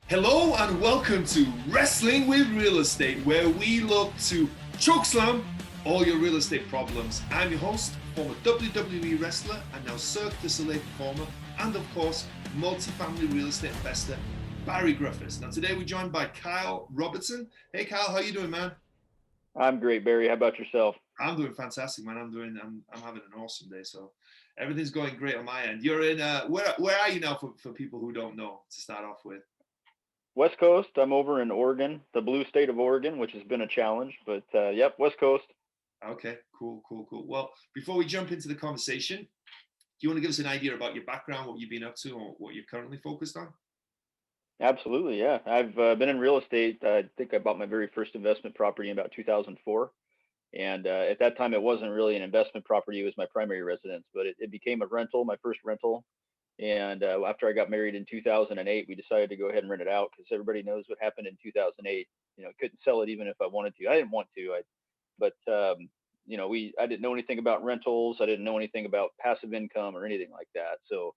Hello and welcome to Wrestling with Real Estate, where we look to chokeslam all your real estate problems. I'm your host, former WWE wrestler and now Cirque du Soleil performer, and of course, multifamily real estate investor, Barri Griffiths. Now today we're joined by Kyle Robertson. Hey Kyle, how you doing, man? I'm great, Barry. How about yourself? I'm doing fantastic, man. I'm having an awesome day. So everything's going great on my end. You're in where are you now for people who don't know to start off with? West Coast. I'm over in Oregon, the blue state of Oregon, which has been a challenge, but yep, West Coast. Okay, cool. Well, before we jump into the conversation, do you want to give us an idea about your background, what you've been up to, or what you're currently focused on? Absolutely, yeah. I've been in real estate. I think I bought my very first investment property in about 2004. And at that time, it wasn't really an investment property. It was my primary residence, but it became a rental, my first rental. And after I got married in 2008, we decided to go ahead and rent it out because everybody knows what happened in 2008. Couldn't sell it even if I wanted to. I didn't want to. But I didn't know anything about rentals. I didn't know anything about passive income or anything like that. So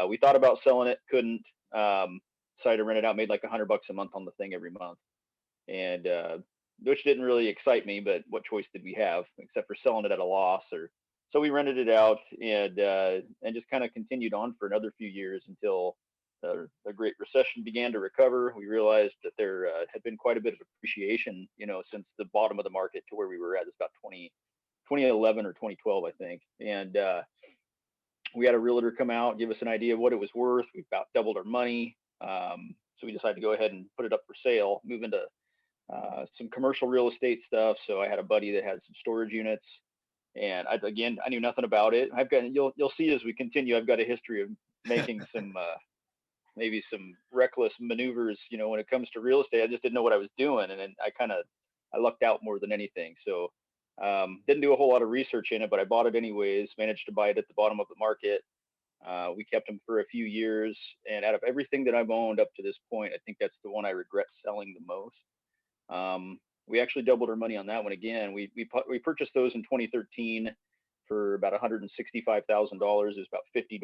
we thought about selling it, couldn't. Decided to rent it out, made like $100 a month on the thing every month, and which didn't really excite me. But what choice did we have except for selling it at a loss? Or so we rented it out and just kind of continued on for another few years until the Great Recession began to recover. We realized that there had been quite a bit of appreciation, since the bottom of the market to where we were at. It's about 2011 or 2012, I think. And we had a realtor come out, give us an idea of what it was worth. We about doubled our money. So we decided to go ahead and put it up for sale, move into some commercial real estate stuff. So I had a buddy that had some storage units, and I knew nothing about it. You'll see as we continue, I've got a history of making some maybe some reckless maneuvers, when it comes to real estate. I just didn't know what I was doing, and then I lucked out more than anything. So didn't do a whole lot of research in it, but I bought it anyways. Managed to buy it at the bottom of the market. We kept them for a few years, and out of everything that I've owned up to this point, I think that's the one I regret selling the most. We actually doubled our money on that one again. We purchased those in 2013 for about $165,000. It was about 50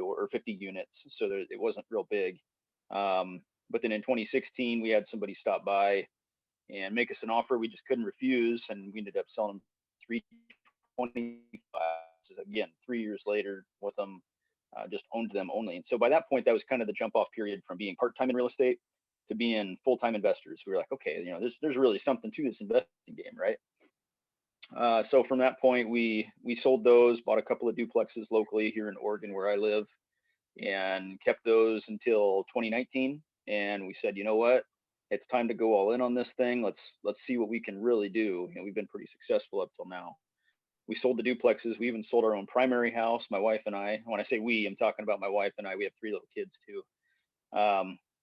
units, so it wasn't real big. But then in 2016, we had somebody stop by and make us an offer we just couldn't refuse, and we ended up selling them 325. Again, 3 years later with them. Just owned them only. And so by that point, that was kind of the jump off period from being part time in real estate to being full time investors. We were like, okay, there's really something to this investing game, right? So from that point, we sold those, bought a couple of duplexes locally here in Oregon where I live, and kept those until 2019. And we said, you know what? It's time to go all in on this thing. Let's see what we can really do. We've been pretty successful up till now. We sold the duplexes. We even sold our own primary house, my wife and I. When I say we, I'm talking about my wife and I. We have 3 little kids too.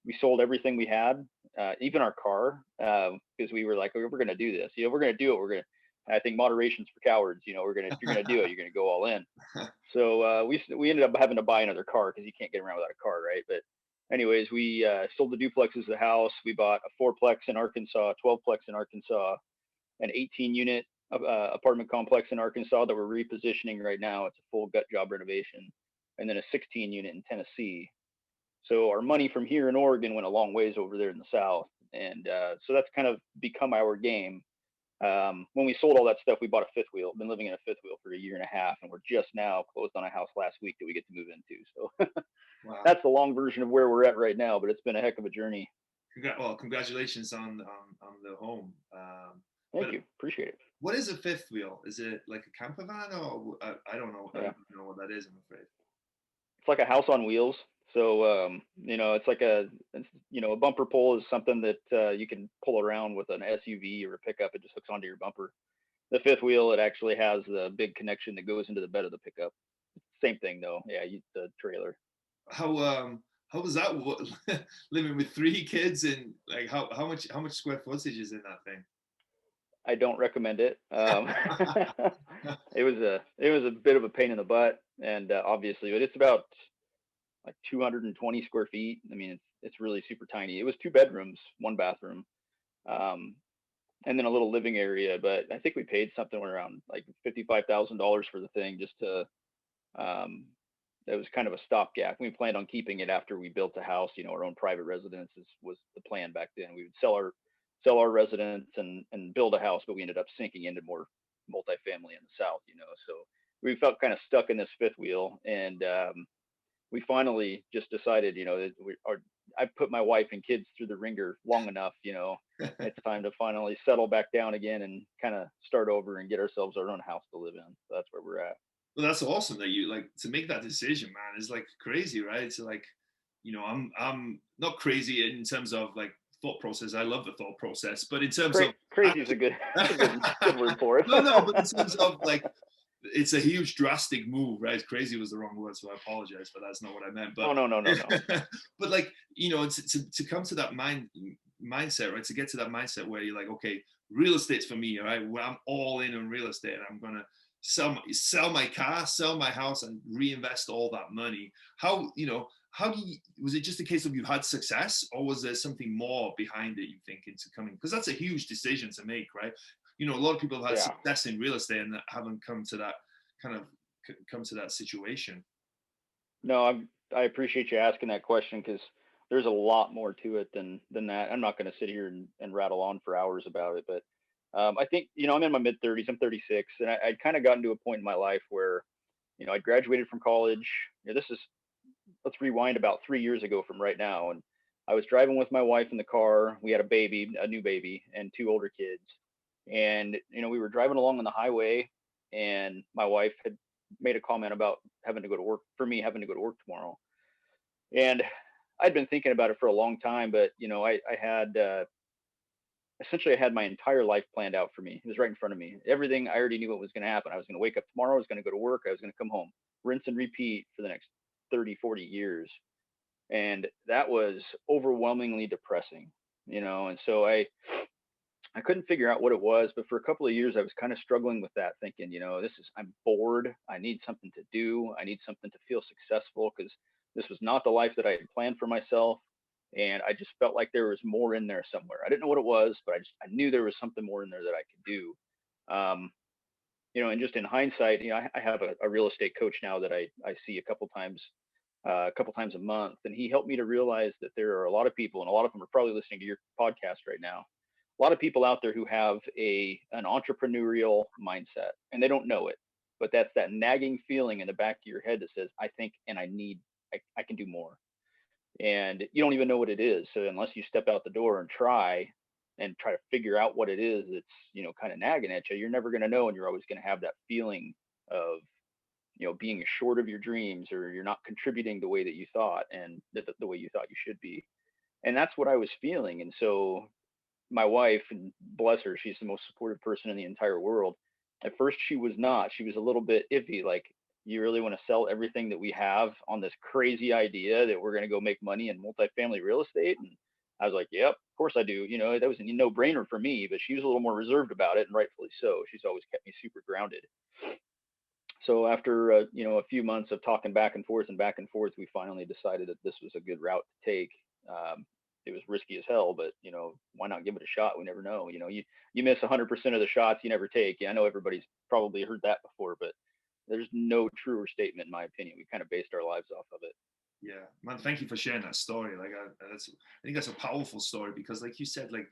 We sold everything we had, even our car, because we were like, we're going to do this. We're going to do it. I think moderation's for cowards. If you're going to do it, you're going to go all in. So we ended up having to buy another car because you can't get around without a car, right? But anyways, we sold the duplexes, the house. We bought a 4-plex in Arkansas, 12-plex in Arkansas, an 18-unit apartment complex in Arkansas that we're repositioning right now. It's a full gut job renovation, and then a 16-unit in Tennessee. So our money from here in Oregon went a long ways over there in the South, and so that's kind of become our game. When we sold all that stuff, we bought a fifth wheel. Been living in a fifth wheel for a year and a half, and we're just now closed on a house last week that we get to move into. So Wow. that's the long version of where we're at right now, but it's been a heck of a journey. Congratulations on the home. Thank you. Appreciate it. What is a fifth wheel? Is it like a camper van, or I don't know. Yeah. I don't know what that is, I'm afraid. It's like a house on wheels. So it's like a bumper pole is something that you can pull around with an SUV or a pickup. It just hooks onto your bumper. The fifth wheel, it actually has the big connection that goes into the bed of the pickup. Same thing though. Yeah, the trailer. How was that living with 3 kids, and like how much square footage is in that thing? I don't recommend it. It was a bit of a pain in the butt, and obviously, but it's about like 220 square feet. I mean, it's really super tiny. It was 2 bedrooms, 1 bathroom, um, and then a little living area. But I think we paid something around like $55,000 for the thing just to, um, that was kind of a stopgap. We planned on keeping it after we built a house, our own private residence was the plan back then. We would sell our residence and build a house, but we ended up sinking into more multifamily in the South, so we felt kind of stuck in this fifth wheel. And we finally just decided, that I put my wife and kids through the ringer long enough, it's time to finally settle back down again and kind of start over and get ourselves our own house to live in. So that's where we're at. Well, that's awesome that you like to make that decision, man. Is like crazy, right? It's like, I'm not crazy in terms of like thought process. I love the thought process, but in terms of crazy is a good, good word for it. no, but in terms of like, it's a huge drastic move, right? Crazy was the wrong word, so I apologize, but that's not what I meant. But no. but like, to come to that mindset, right? To get to that mindset where you're like, okay, real estate's for me, right? Where I'm all in on real estate, and I'm gonna sell my car, sell my house, and reinvest all that money. How was it just a case of you had success, or was there something more behind it, you think, into coming? Because that's a huge decision to make, right? A lot of people have had success in real estate and haven't come to that situation. No, I appreciate you asking that question, because there's a lot more to it than that. I'm not going to sit here and rattle on for hours about it, but I think, I'm in my mid 30s. I'm 36, and I'd kind of gotten to a point in my life where, I graduated from college. Let's rewind about 3 years ago from right now. And I was driving with my wife in the car. We had a new baby, and two older kids. And, we were driving along on the highway, and my wife had made a comment about having to go to work tomorrow. And I'd been thinking about it for a long time, but, I had, essentially I had my entire life planned out for me. It was right in front of me. Everything, I already knew what was going to happen. I was going to wake up tomorrow. I was going to go to work. I was going to come home, rinse and repeat for the next 30, 40 years. And that was overwhelmingly depressing, and so I couldn't figure out what it was, but for a couple of years I was kind of struggling with that, thinking, I'm bored. I need something to do. I need something to feel successful, because this was not the life that I had planned for myself. And I just felt like there was more in there somewhere. I didn't know what it was, but I knew there was something more in there that I could do. And just in hindsight, I have a real estate coach now that I see a couple times a month, and he helped me to realize that there are a lot of people, and a lot of them are probably listening to your podcast right now. A lot of people out there who have an entrepreneurial mindset, and they don't know it, but that's that nagging feeling in the back of your head that says, I think, and I can do more. And you don't even know what it is. So unless you step out the door and try to figure out what it is that's, kind of nagging at you, you're never going to know. And you're always going to have that feeling of, being short of your dreams, or you're not contributing the way that you thought, and the way you thought you should be. And that's what I was feeling. And so my wife, and bless her, she's the most supportive person in the entire world. At first she was not. She was a little bit iffy, like, you really want to sell everything that we have on this crazy idea that we're going to go make money in multifamily real estate? And I was like, yep, of course I do. That was a no brainer for me, but she was a little more reserved about it, and rightfully so. She's always kept me super grounded. So after, a few months of talking back and forth, we finally decided that this was a good route to take. It was risky as hell, but why not give it a shot? We never know. You miss 100% of the shots you never take. Yeah, I know everybody's probably heard that before, but there's no truer statement, in my opinion. We kind of based our lives off of it. Yeah, man, thank you for sharing that story. Like, I think that's a powerful story, because like you said, like,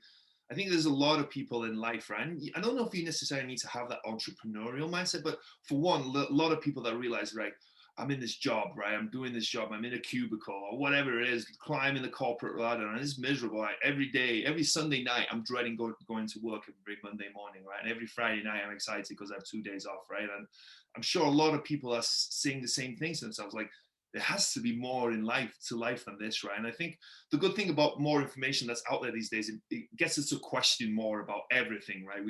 I think there's a lot of people in life, right? And I don't know if you necessarily need to have that entrepreneurial mindset, but for one, a lot of people that realize, right, I'm in this job, right? I'm doing this job. I'm in a cubicle or whatever it is, climbing the corporate ladder, and it's miserable. Right? Every day, every Sunday night, I'm dreading going to work every Monday morning, right? And every Friday night, I'm excited because I have 2 days off, right? And I'm sure a lot of people are saying the same things to themselves, like, there has to be more in life than this, right? And I think the good thing about more information that's out there these days, it gets us to question more about everything, right?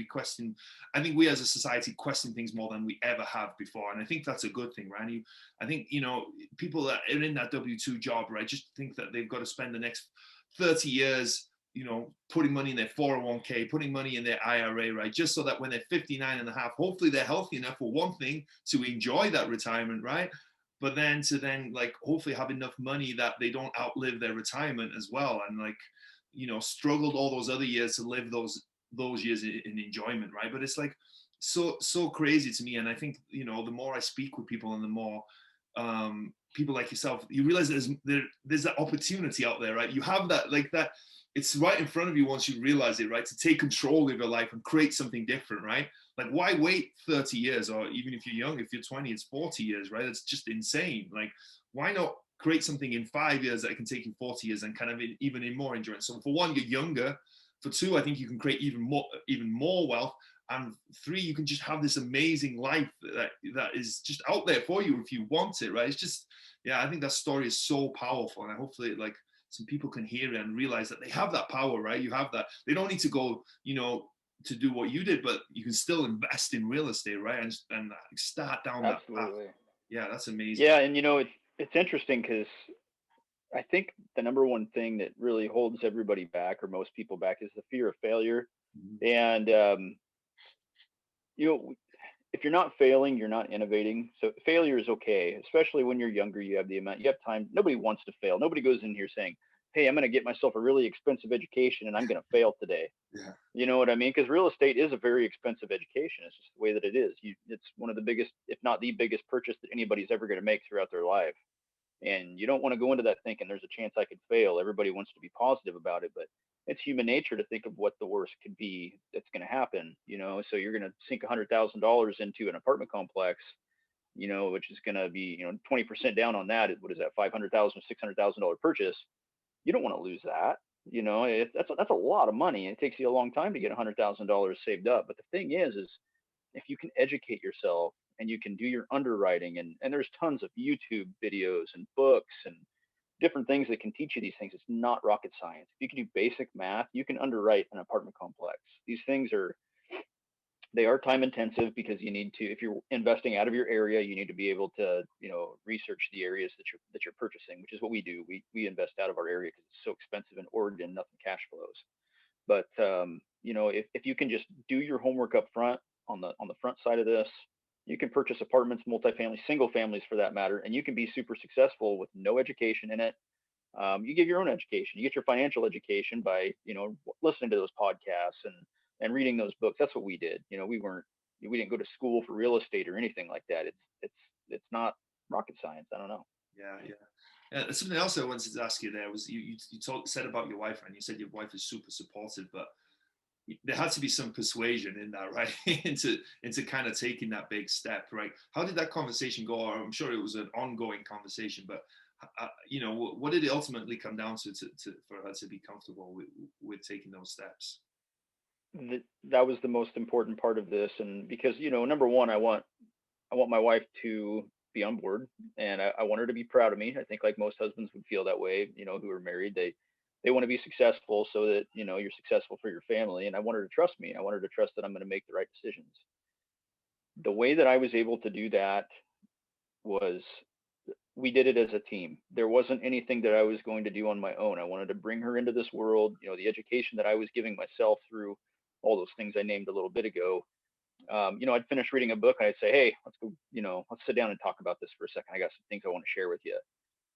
I think we as a society question things more than we ever have before. And I think that's a good thing, right? I think, people that are in that W-2 job, right, just think that they've got to spend the next 30 years, putting money in their 401k, putting money in their IRA, right? Just so that when they're 59 and a half, hopefully they're healthy enough, for one thing, to enjoy that retirement, right? But then like hopefully have enough money that they don't outlive their retirement as well, and like, struggled all those other years to live those years in enjoyment, right? But it's like so crazy to me. And I think, the more I speak with people, and the more people like yourself, you realize there's that opportunity out there, right? You have that, like that, it's right in front of you once you realize it, right? To take control of your life and create something different, right? Like, why wait 30 years? Or even if you're young, if you're 20, it's 40 years, right? It's just insane. Like, why not create something in 5 years that can take you 40 years and kind of even in more endurance? So for one, you're younger. For two, I think you can create even more wealth. And three, you can just have this amazing life that is just out there for you if you want it, right? It's just, yeah, I think that story is so powerful. And hopefully, like, some people can hear it and realize that they have that power, right? You have that. They don't need to go, to do what you did, but you can still invest in real estate, right? And start down that path. Yeah, that's amazing. Yeah, and it's interesting because I think the number one thing that really holds everybody back, or most people back, is the fear of failure. Mm-hmm. And if you're not failing, you're not innovating. So failure is okay, especially when you're younger. You have time. Nobody wants to fail. Nobody goes in here saying, hey, I'm going to get myself a really expensive education and I'm going to fail today. Yeah. You know what I mean? Because real estate is a very expensive education. It's just the way that it is. It's one of the biggest, if not the biggest purchase that anybody's ever going to make throughout their life. And you don't want to go into that thinking there's a chance I could fail. Everybody wants to be positive about it, but it's human nature to think of what the worst could be that's going to happen, so you're going to sink $100,000 into an apartment complex, which is going to be, 20% down on that. What is that? $500,000, $600,000 purchase. You don't want to lose that. That's a lot of money. It takes you a long time to get $100,000 saved up. But the thing is if you can educate yourself and you can do your underwriting, and there's tons of YouTube videos and books and different things that can teach you these things. It's not rocket science. If you can do basic math, you can underwrite an apartment complex. These things they are time intensive because you need to, if you're investing out of your area, you need to be able to, research the areas that you're purchasing, which is what we do. We invest out of our area because it's so expensive in Oregon, nothing cash flows. But if you can just do your homework up front on the front side of this, you can purchase apartments, multifamily, single families for that matter, and you can be super successful with no education in it. You give your own education. You get your financial education by, listening to those podcasts and reading those books. That's what we did. We didn't go to school for real estate or anything like that. It's not rocket science. I don't know. Yeah. Something else I wanted to ask you there was you said about your wife, and you said your wife is super supportive, but there had to be some persuasion in that, right? into kind of taking that big step, right? How did that conversation go? I'm sure it was an ongoing conversation, but what did it ultimately come down to for her to be comfortable with taking those steps? That was the most important part of this, and because number one, I want my wife to be on board, and I want her to be proud of me. I think like most husbands would feel that way, who are married. They want to be successful so that, you're successful for your family. And I want her to trust me. I want her to trust that I'm going to make the right decisions. The way that I was able to do that was we did it as a team. There wasn't anything that I was going to do on my own. I wanted to bring her into this world, the education that I was giving myself through all those things I named a little bit ago. I'd finish reading a book and I'd say, hey, let's go, let's sit down and talk about this for a second. I got some things I want to share with you.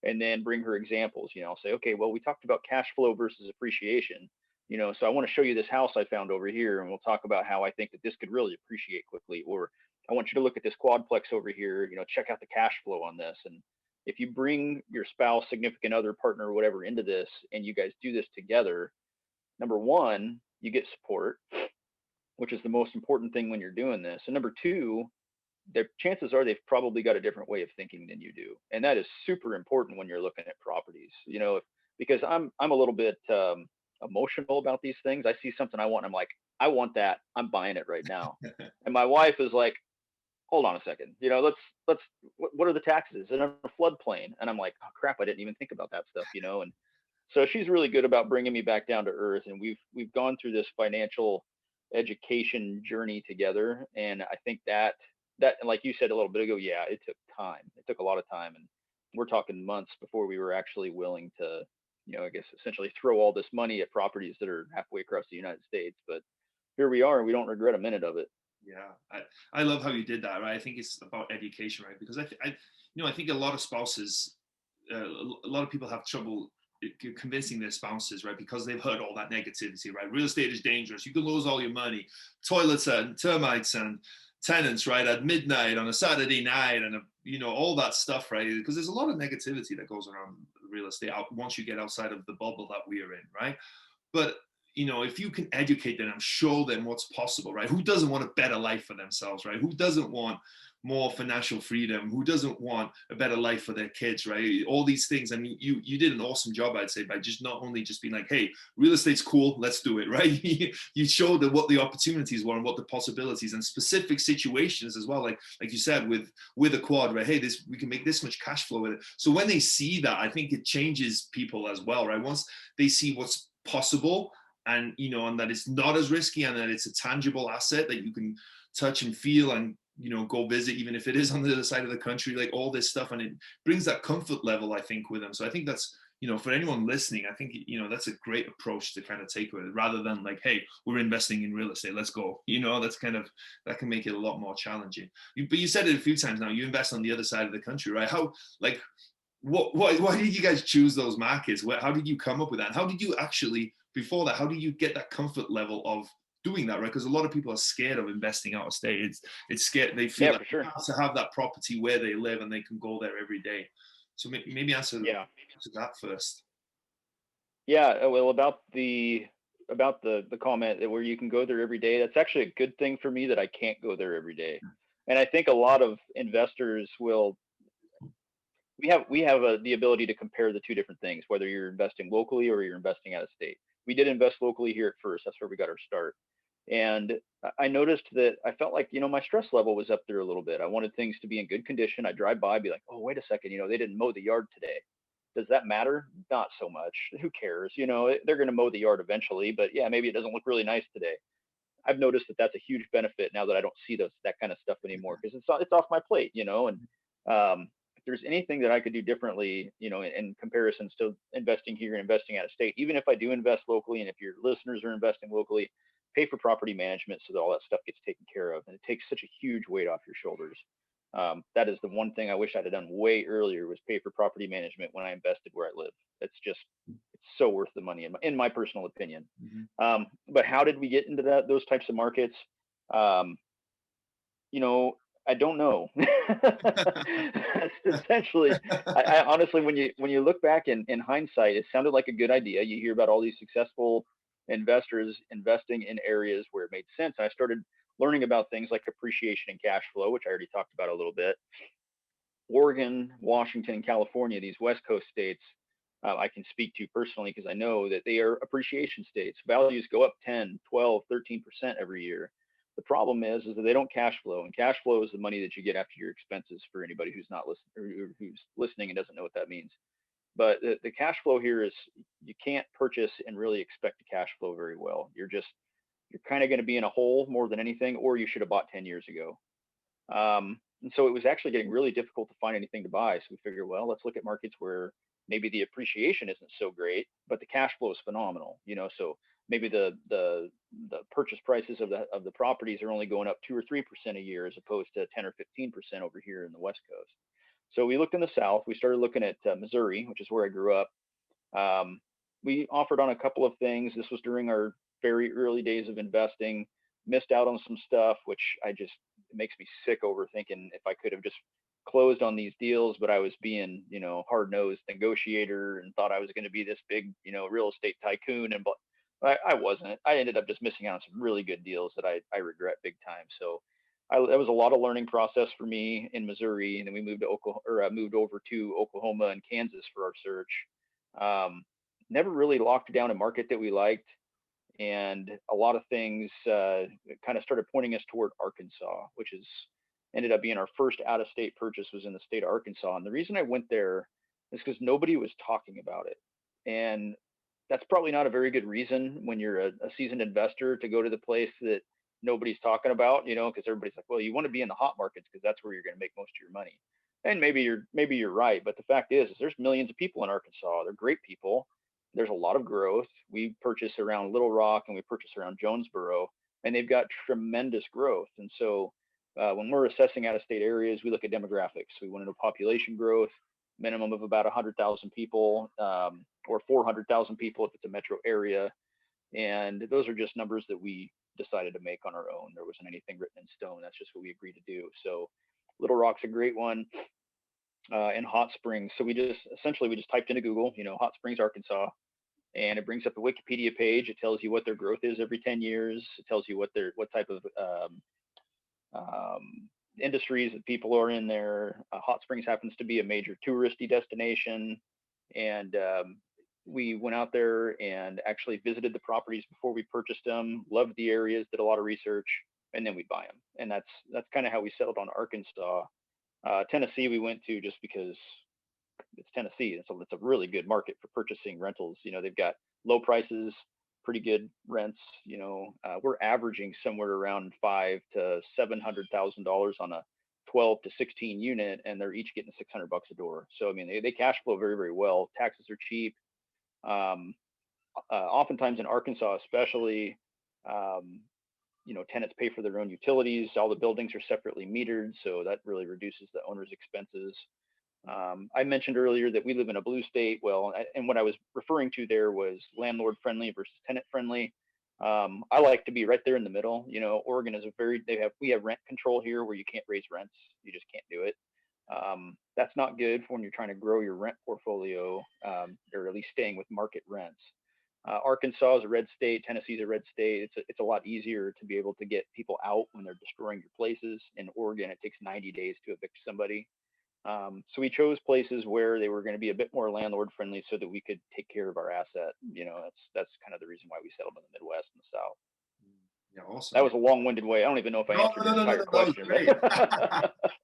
And then bring her examples, I'll say, okay, well, we talked about cash flow versus appreciation, so I want to show you this house I found over here, and we'll talk about how I think that this could really appreciate quickly. Or I want you to look at this quadplex over here, check out the cash flow on this. And if you bring your spouse, significant other, partner, or whatever into this, and you guys do this together, number one, you get support, which is the most important thing when you're doing this. And number two, the chances are they've probably got a different way of thinking than you do. And that is super important when you're looking at properties, because I'm a little bit emotional about these things. I see something I want, and I'm like, I want that. I'm buying it right now. And my wife is like, hold on a second, let's, what are the taxes in a floodplain? And I'm like, oh crap, I didn't even think about that stuff, and so she's really good about bringing me back down to earth. And we've gone through this financial education journey together. And I think that, like you said a little bit ago, yeah, it took time. It took a lot of time. And we're talking months before we were actually willing to, I guess, essentially throw all this money at properties that are halfway across the United States. But here we are, and we don't regret a minute of it. Yeah, I love how you did that, right? I think it's about education, right? Because I think a lot of spouses, a lot of people have trouble convincing their spouses, right? Because they've heard all that negativity, right? Real estate is dangerous. You can lose all your money. Toilets and termites and tenants, right, at midnight on a Saturday night, and all that stuff, right? Because there's a lot of negativity that goes around real estate once you get outside of the bubble that we are in, right? But if you can educate them and show them what's possible, right? Who doesn't want a better life for themselves, right? Who doesn't want more financial freedom? Who doesn't want a better life for their kids, right? All these things. I mean, you did an awesome job, I'd say, by just not only just being like, hey, real estate's cool, let's do it, right? You showed them what the opportunities were and what the possibilities and specific situations as well, like you said with a quad, right? Hey, we can make this much cash flow with it. So when they see that, I think it changes people as well, right? Once they see what's possible, and and that it's not as risky, and that it's a tangible asset that you can touch and feel and go visit, even if it is on the other side of the country, like all this stuff, and it brings that comfort level, I think, with them. So I think that's for anyone listening, I think that's a great approach to kind of take with it, rather than like, hey, we're investing in real estate, let's go. That's kind of, that can make it a lot more challenging. But you said it a few times now, you invest on the other side of the country, right? How, like, why did you guys choose those markets? How did you come up with that? And how did you actually, before that, how do you get that comfort level of doing that, right? Because a lot of people are scared of investing out of state. It's scared. They feel like they have to have that property where they live and they can go there every day. So maybe answer that first. Yeah, well, about the comment that where you can go there every day, that's actually a good thing for me, that I can't go there every day. And I think a lot of investors will. We have the ability to compare the two different things, whether you're investing locally or you're investing out of state. We did invest locally here at first. That's where we got our start. And I noticed that I felt like, my stress level was up there a little bit. I wanted things to be in good condition. I drive by, be like, oh, wait a second, they didn't mow the yard today. Does that matter? Not so much. Who cares? They're going to mow the yard eventually, but yeah, maybe it doesn't look really nice today. I've noticed that that's a huge benefit now that I don't see that kind of stuff anymore, because it's off my plate, and if there's anything that I could do differently, in comparisons to investing here and investing out of state, even if I do invest locally, and if your listeners are investing locally, pay for property management so that all that stuff gets taken care of. And it takes such a huge weight off your shoulders. That is the one thing I wish I'd have done way earlier, was pay for property management when I invested where I live. It's so worth the money in my personal opinion. Mm-hmm. But how did we get into those types of markets? I don't know. Essentially, I honestly, when you look back in hindsight, it sounded like a good idea. You hear about all these successful investors investing in areas where it made sense. And I started learning about things like appreciation and cash flow, which I already talked about a little bit. Oregon, Washington, and California, these West Coast states, I can speak to personally because I know that they are appreciation states. Values go up 10, 12, 13% every year. The problem is that they don't cash flow, and cash flow is the money that you get after your expenses, for anybody who's not listening or who's listening and doesn't know what that means. But the cash flow here is, you can't purchase and really expect to cash flow very well. You're kind of going to be in a hole more than anything, or you should have bought 10 years ago. And so it was actually getting really difficult to find anything to buy. So we figured, well, let's look at markets where maybe the appreciation isn't so great, but the cash flow is phenomenal. So maybe the purchase prices of the properties are only going up 2 or 3% a year, as opposed to 10 or 15% over here in the West Coast. So we looked in the South. We started looking at Missouri, which is where I grew up. We offered on a couple of things. This was during our very early days of investing. Missed out on some stuff, which it makes me sick over thinking if I could have just closed on these deals, but I was being, hard-nosed negotiator and thought I was going to be this big, real estate tycoon. And I wasn't. I ended up just missing out on some really good deals that I regret big time. So that was a lot of learning process for me in Missouri. And then we moved to moved over to Oklahoma and Kansas for our search. Never really locked down a market that we liked. And a lot of things kind of started pointing us toward Arkansas, which ended up being our first out-of-state purchase, was in the state of Arkansas. And the reason I went there is because nobody was talking about it. And that's probably not a very good reason when you're a seasoned investor to go to the place that nobody's talking about, because everybody's like, well, you want to be in the hot markets because that's where you're going to make most of your money. And maybe you're right. But the fact is there's millions of people in Arkansas. They're great people. There's a lot of growth. We purchase around Little Rock and we purchase around Jonesboro, and they've got tremendous growth. And so when we're assessing out-of-state areas, we look at demographics. We want to know population growth, minimum of about 100,000 people, or 400,000 people if it's a metro area. And those are just numbers that we decided to make on our own. There wasn't anything written in stone. That's just what we agreed to do. So Little Rock's a great one. And Hot Springs. So we just typed into Google, Hot Springs, Arkansas, and it brings up a Wikipedia page. It tells you what their growth is every 10 years. It tells you what type of industries that people are in there. Hot Springs happens to be a major touristy destination, and we went out there and actually visited the properties before we purchased them. Loved the areas, did a lot of research, and then we buy them. And that's kind of how we settled on Arkansas. Tennessee we went to just because it's Tennessee, and so it's a really good market for purchasing rentals. They've got low prices, pretty good rents. We're averaging somewhere around $500,000 to $700,000 on a 12 to 16 unit, and they're each getting $600 a door. So I mean, they cash flow very, very well. Taxes are cheap. Oftentimes in Arkansas, especially, tenants pay for their own utilities. All the buildings are separately metered, so that really reduces the owner's expenses. I mentioned earlier that we live in a blue state. Well, and what I was referring to there was landlord friendly versus tenant friendly. I like to be right there in the middle. Oregon is we have rent control here where you can't raise rents. You just can't do it. That's not good for when you're trying to grow your rent portfolio, or at least staying with market rents. Arkansas is a red state. Tennessee is a red state. It's a lot easier to be able to get people out when they're destroying your places. In Oregon, it takes 90 days to evict somebody. So we chose places where they were going to be a bit more landlord friendly so that we could take care of our asset. That's kind of the reason why we settled in the Midwest and the South. Yeah, awesome. That was a long-winded way. I don't even know if I answered your entire question.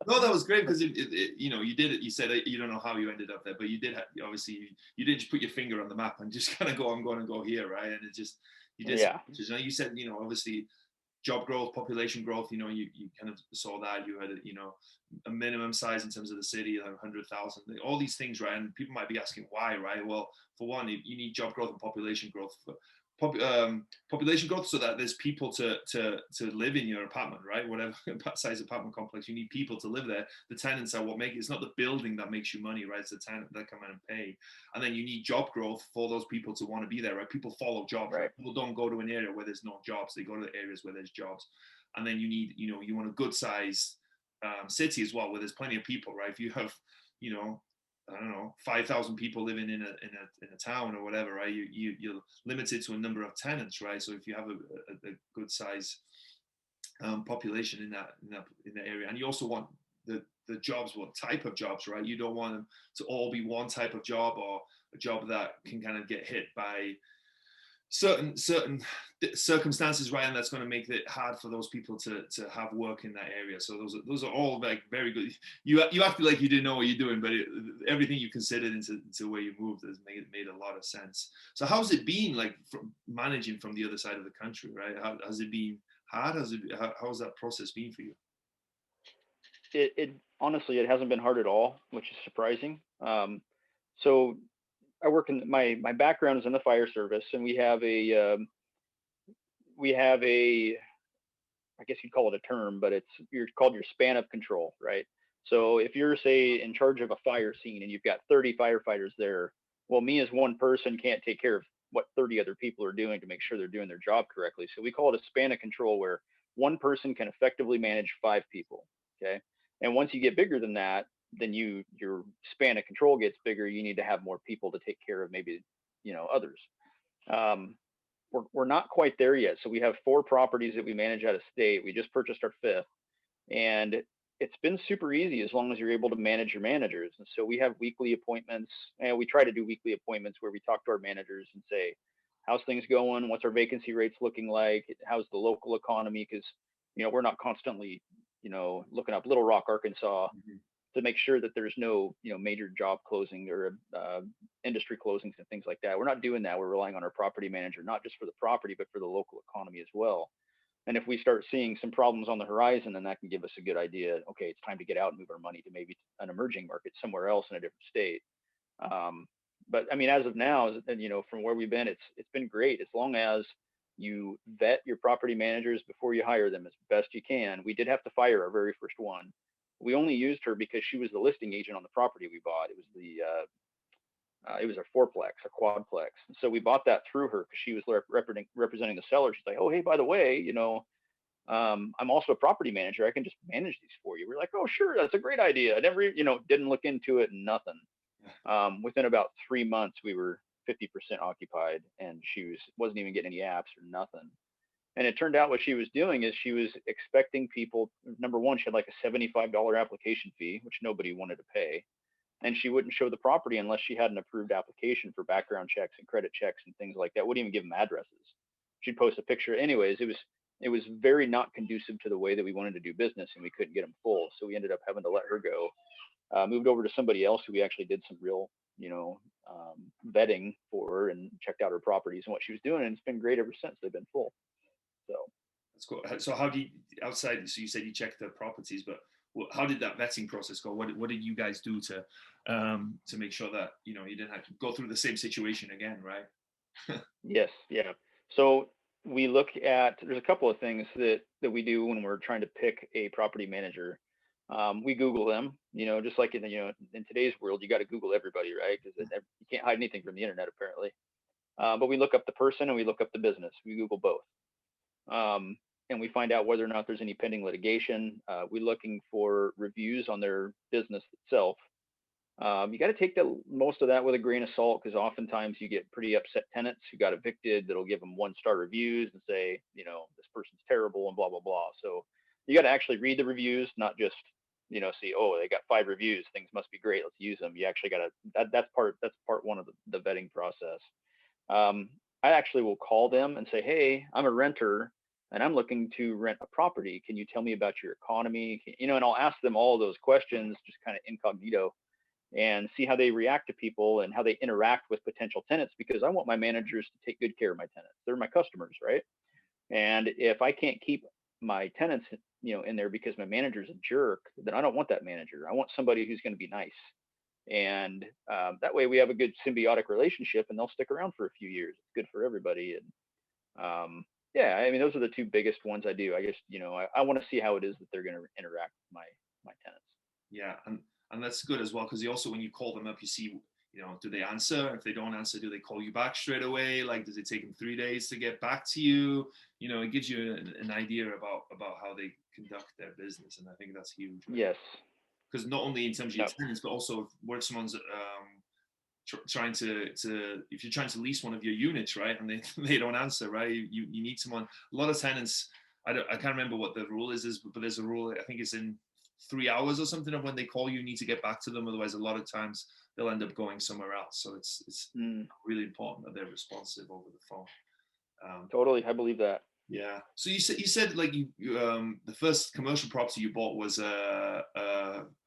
No, that was great because you did it. You said you don't know how you ended up there, but you did. Obviously, you did just put your finger on the map and just kind of go, I'm going to go here, right? And you did. Yeah. You said, obviously, job growth, population growth. You kind of saw that. You had a minimum size in terms of the city, like 100,000. All these things, right? And people might be asking why, right? Well, for one, you need job growth and population growth. Population growth so that there's people to live in your apartment, right? Whatever size apartment complex, you need people to live there. The tenants are what make it. It's not the building that makes you money, right? It's the tenant that come in and pay. And then you need job growth for those people to want to be there, right? People follow jobs, right? People don't go to an area where there's no jobs. They go to the areas where there's jobs. And then you need, you want a good size city as well, where there's plenty of people, right? If you have, I don't know, 5,000 people living in a town or whatever, right? You're limited to a number of tenants, right? So if you have a good size population in that area, and you also want the jobs, what type of jobs, right? You don't want them to all be one type of job or a job that can kind of get hit by certain circumstances, right? And that's going to make it hard for those people to have work in that area. So those are all like very good. You act like you didn't know what you're doing, but everything you considered into where you moved has made a lot of sense. So how's it been like managing from the other side of the country, right? Has it been hard? How's that process been for you? It honestly, it hasn't been hard at all, which is surprising. So I work in my background is in the fire service, and we have a I guess you'd call it a term, but you're called your span of control, right? So if you're, say, in charge of a fire scene and you've got 30 firefighters there, well, me as one person can't take care of what 30 other people are doing to make sure they're doing their job correctly. So we call it a span of control, where one person can effectively manage 5 people. Okay. And once you get bigger than that, then your span of control gets bigger. You need to have more people to take care of maybe, others. We're not quite there yet. So we have 4 properties that we manage out of state. We just purchased our 5th, and it's been super easy as long as you're able to manage your managers. And so we have weekly appointments, and we try to do weekly appointments where we talk to our managers and say, how's things going? What's our vacancy rates looking like? How's the local economy? Because, we're not constantly, looking up Little Rock, Arkansas, to make sure that there's no, major job closing or industry closings and things like that. We're not doing that. We're relying on our property manager, not just for the property, but for the local economy as well. And if we start seeing some problems on the horizon, then that can give us a good idea. Okay, it's time to get out and move our money to maybe an emerging market somewhere else in a different state. But I mean, as of now, from where we've been, it's been great. As long as you vet your property managers before you hire them as best you can. We did have to fire our very first one. We only used her because she was the listing agent on the property we bought. It was It was a fourplex, a quadplex. And so we bought that through her because she was representing the seller. She's like, oh, hey, by the way, I'm also a property manager. I can just manage these for you. We're like, oh, sure, that's a great idea. I never, didn't look into it, nothing. Within about 3 months, we were 50% occupied, and she wasn't even getting any apps or nothing. And it turned out what she was doing is she was expecting people. Number one, she had like a $75 application fee, which nobody wanted to pay. And she wouldn't show the property unless she had an approved application for background checks and credit checks and things like that. Wouldn't even give them addresses. She'd post a picture. Anyways, it was very not conducive to the way that we wanted to do business, and we couldn't get them full. So we ended up having to let her go. Moved over to somebody else who we actually did some real, vetting for her and checked out her properties and what she was doing. And it's been great ever since. They've been full. So that's cool. So how do you, outside, so you said you checked the properties, but how did that vetting process go? What did you guys do to make sure that, you didn't have to go through the same situation again, right? Yes. Yeah. So we look at, there's a couple of things that we do when we're trying to pick a property manager. We Google them, just like in today's world, you got to Google everybody, right? Because you can't hide anything from the internet, apparently. But we look up the person and we look up the business. We Google both. And we find out whether or not there's any pending litigation. We're looking for reviews on their business itself. You got to take most of that with a grain of salt, because oftentimes you get pretty upset tenants who got evicted that'll give them 1-star reviews and say, this person's terrible and blah, blah, blah. So you got to actually read the reviews, not just, see, oh, they got 5 reviews, things must be great, let's use them. You actually got to, that's part one of the vetting process. I actually will call them and say, hey, I'm a renter and I'm looking to rent a property. Can you tell me about your economy? And I'll ask them all those questions, just kind of incognito, and see how they react to people and how they interact with potential tenants, because I want my managers to take good care of my tenants. They're my customers, right? And if I can't keep my tenants, in there because my manager's a jerk, then I don't want that manager. I want somebody who's going to be nice. And that way we have a good symbiotic relationship, and they'll stick around for a few years. It's good for everybody. And yeah, I mean, those are the 2 biggest ones I do. I guess, I want to see how it is that they're going to interact with my tenants. Yeah. And that's good as well, because you also, when you call them up, you see, do they answer? If they don't answer, do they call you back straight away? Like, does it take them 3 days to get back to you? It gives you an idea about how they conduct their business. And I think that's huge. Right? Yes. Because not only in terms of your tenants, but also where someone's trying to if you're trying to lease one of your units, right, and they don't answer, right, you need someone. A lot of tenants, I can't remember what the rule is, but there's a rule, I think it's in 3 hours or something, of when they call you need to get back to them. Otherwise, a lot of times they'll end up going somewhere else. So it's really important that they're responsive over the phone. Totally, I believe that. Yeah. So you said like you the first commercial property you bought was a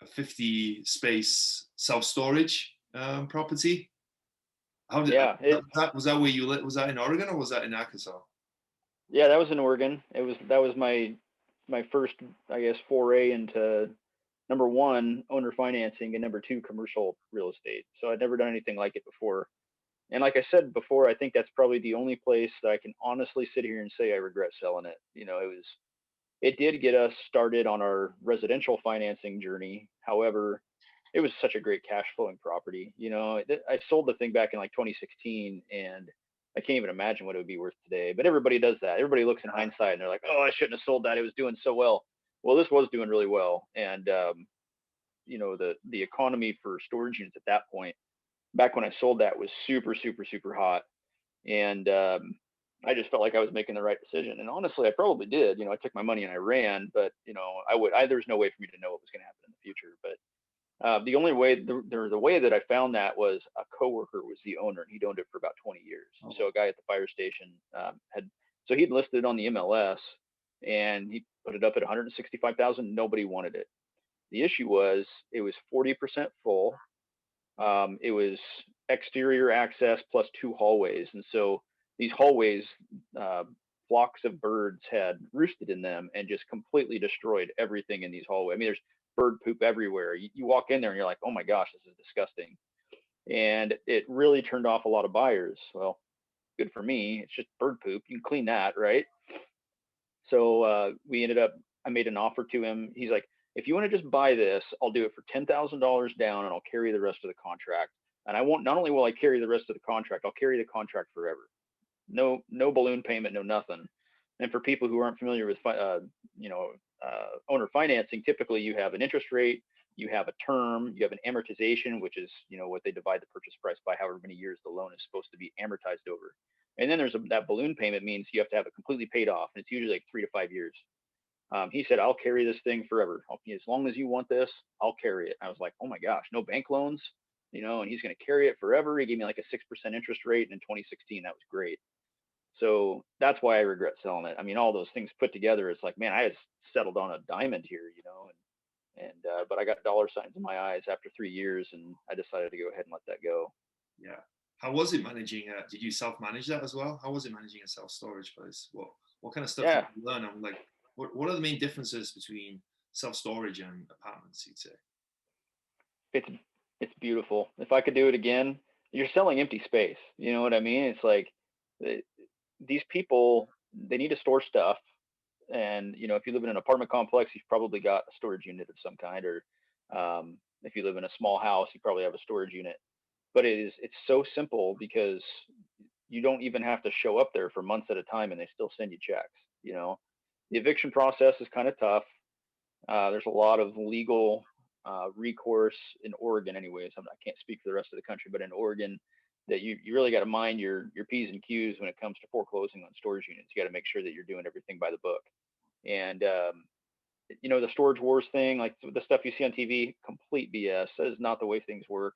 50 space self-storage property. How did was that where you lived? Was that in Oregon or was that in Arkansas? Yeah, that was in Oregon. That was my first, I guess, foray into, number 1, owner financing, and number 2, commercial real estate. So I'd never done anything like it before. And like I said before, I think that's probably the only place that I can honestly sit here and say I regret selling it. It did get us started on our residential financing journey. However, it was such a great cash flowing property. I sold the thing back in like 2016, and I can't even imagine what it would be worth today. But everybody does that. Everybody looks in hindsight and they're like, oh, I shouldn't have sold that. It was doing so well. Well, this was doing really well. And, the economy for storage units at that point, back when I sold that, was super, super, super hot. And I just felt like I was making the right decision. And honestly, I probably did. I took my money and I ran, but, there's no way for me to know what was going to happen in the future. But the only way, the way that I found that was a coworker was the owner, and he'd owned it for about 20 years. Oh. So a guy at the fire station he'd listed it on the MLS, and he put it up at 165,000. Nobody wanted it. The issue was it was 40% full. It was exterior access plus 2 hallways. And so these hallways, flocks of birds had roosted in them and just completely destroyed everything in these hallways. I mean, there's bird poop everywhere. You walk in there and you're like, oh my gosh, this is disgusting. And it really turned off a lot of buyers. Well, good for me. It's just bird poop. You can clean that, right? So I made an offer to him. He's like, if you want to just buy this, I'll do it for $10,000 down, and I'll carry the rest of the contract. And I won't, not only will I carry the rest of the contract, I'll carry the contract forever. No balloon payment, no nothing. And for people who aren't familiar with, owner financing, typically you have an interest rate, you have a term, you have an amortization, which is, what they divide the purchase price by, however many years the loan is supposed to be amortized over. And then there's that balloon payment means you have to have it completely paid off. And it's usually like 3 to 5 years. He said, I'll carry this thing forever. As long as you want this, I'll carry it. I was like, oh my gosh, no bank loans, and he's going to carry it forever. He gave me like a 6% interest rate. And in 2016, that was great. So that's why I regret selling it. I mean, all those things put together, it's like, man, I had settled on a diamond here, but I got dollar signs in my eyes after 3 years, and I decided to go ahead and let that go. Yeah. How was it managing? Did you self-manage that as well? How was it managing a self-storage place? What kind of stuff did you learn? I'm like, what are the main differences between self-storage and apartments, you'd say? It's beautiful. If I could do it again, you're selling empty space. You know what I mean? It's like these people, they need to store stuff. And, if you live in an apartment complex, you've probably got a storage unit of some kind, or if you live in a small house, you probably have a storage unit. But it's so simple because you don't even have to show up there for months at a time, and they still send you checks. The eviction process is kind of tough. There's a lot of legal recourse in Oregon anyways. I can't speak for the rest of the country, but in Oregon, that you really got to mind your P's and Q's when it comes to foreclosing on storage units. You got to make sure that you're doing everything by the book. And, the storage wars thing, like the stuff you see on TV, complete BS. That is not the way things work.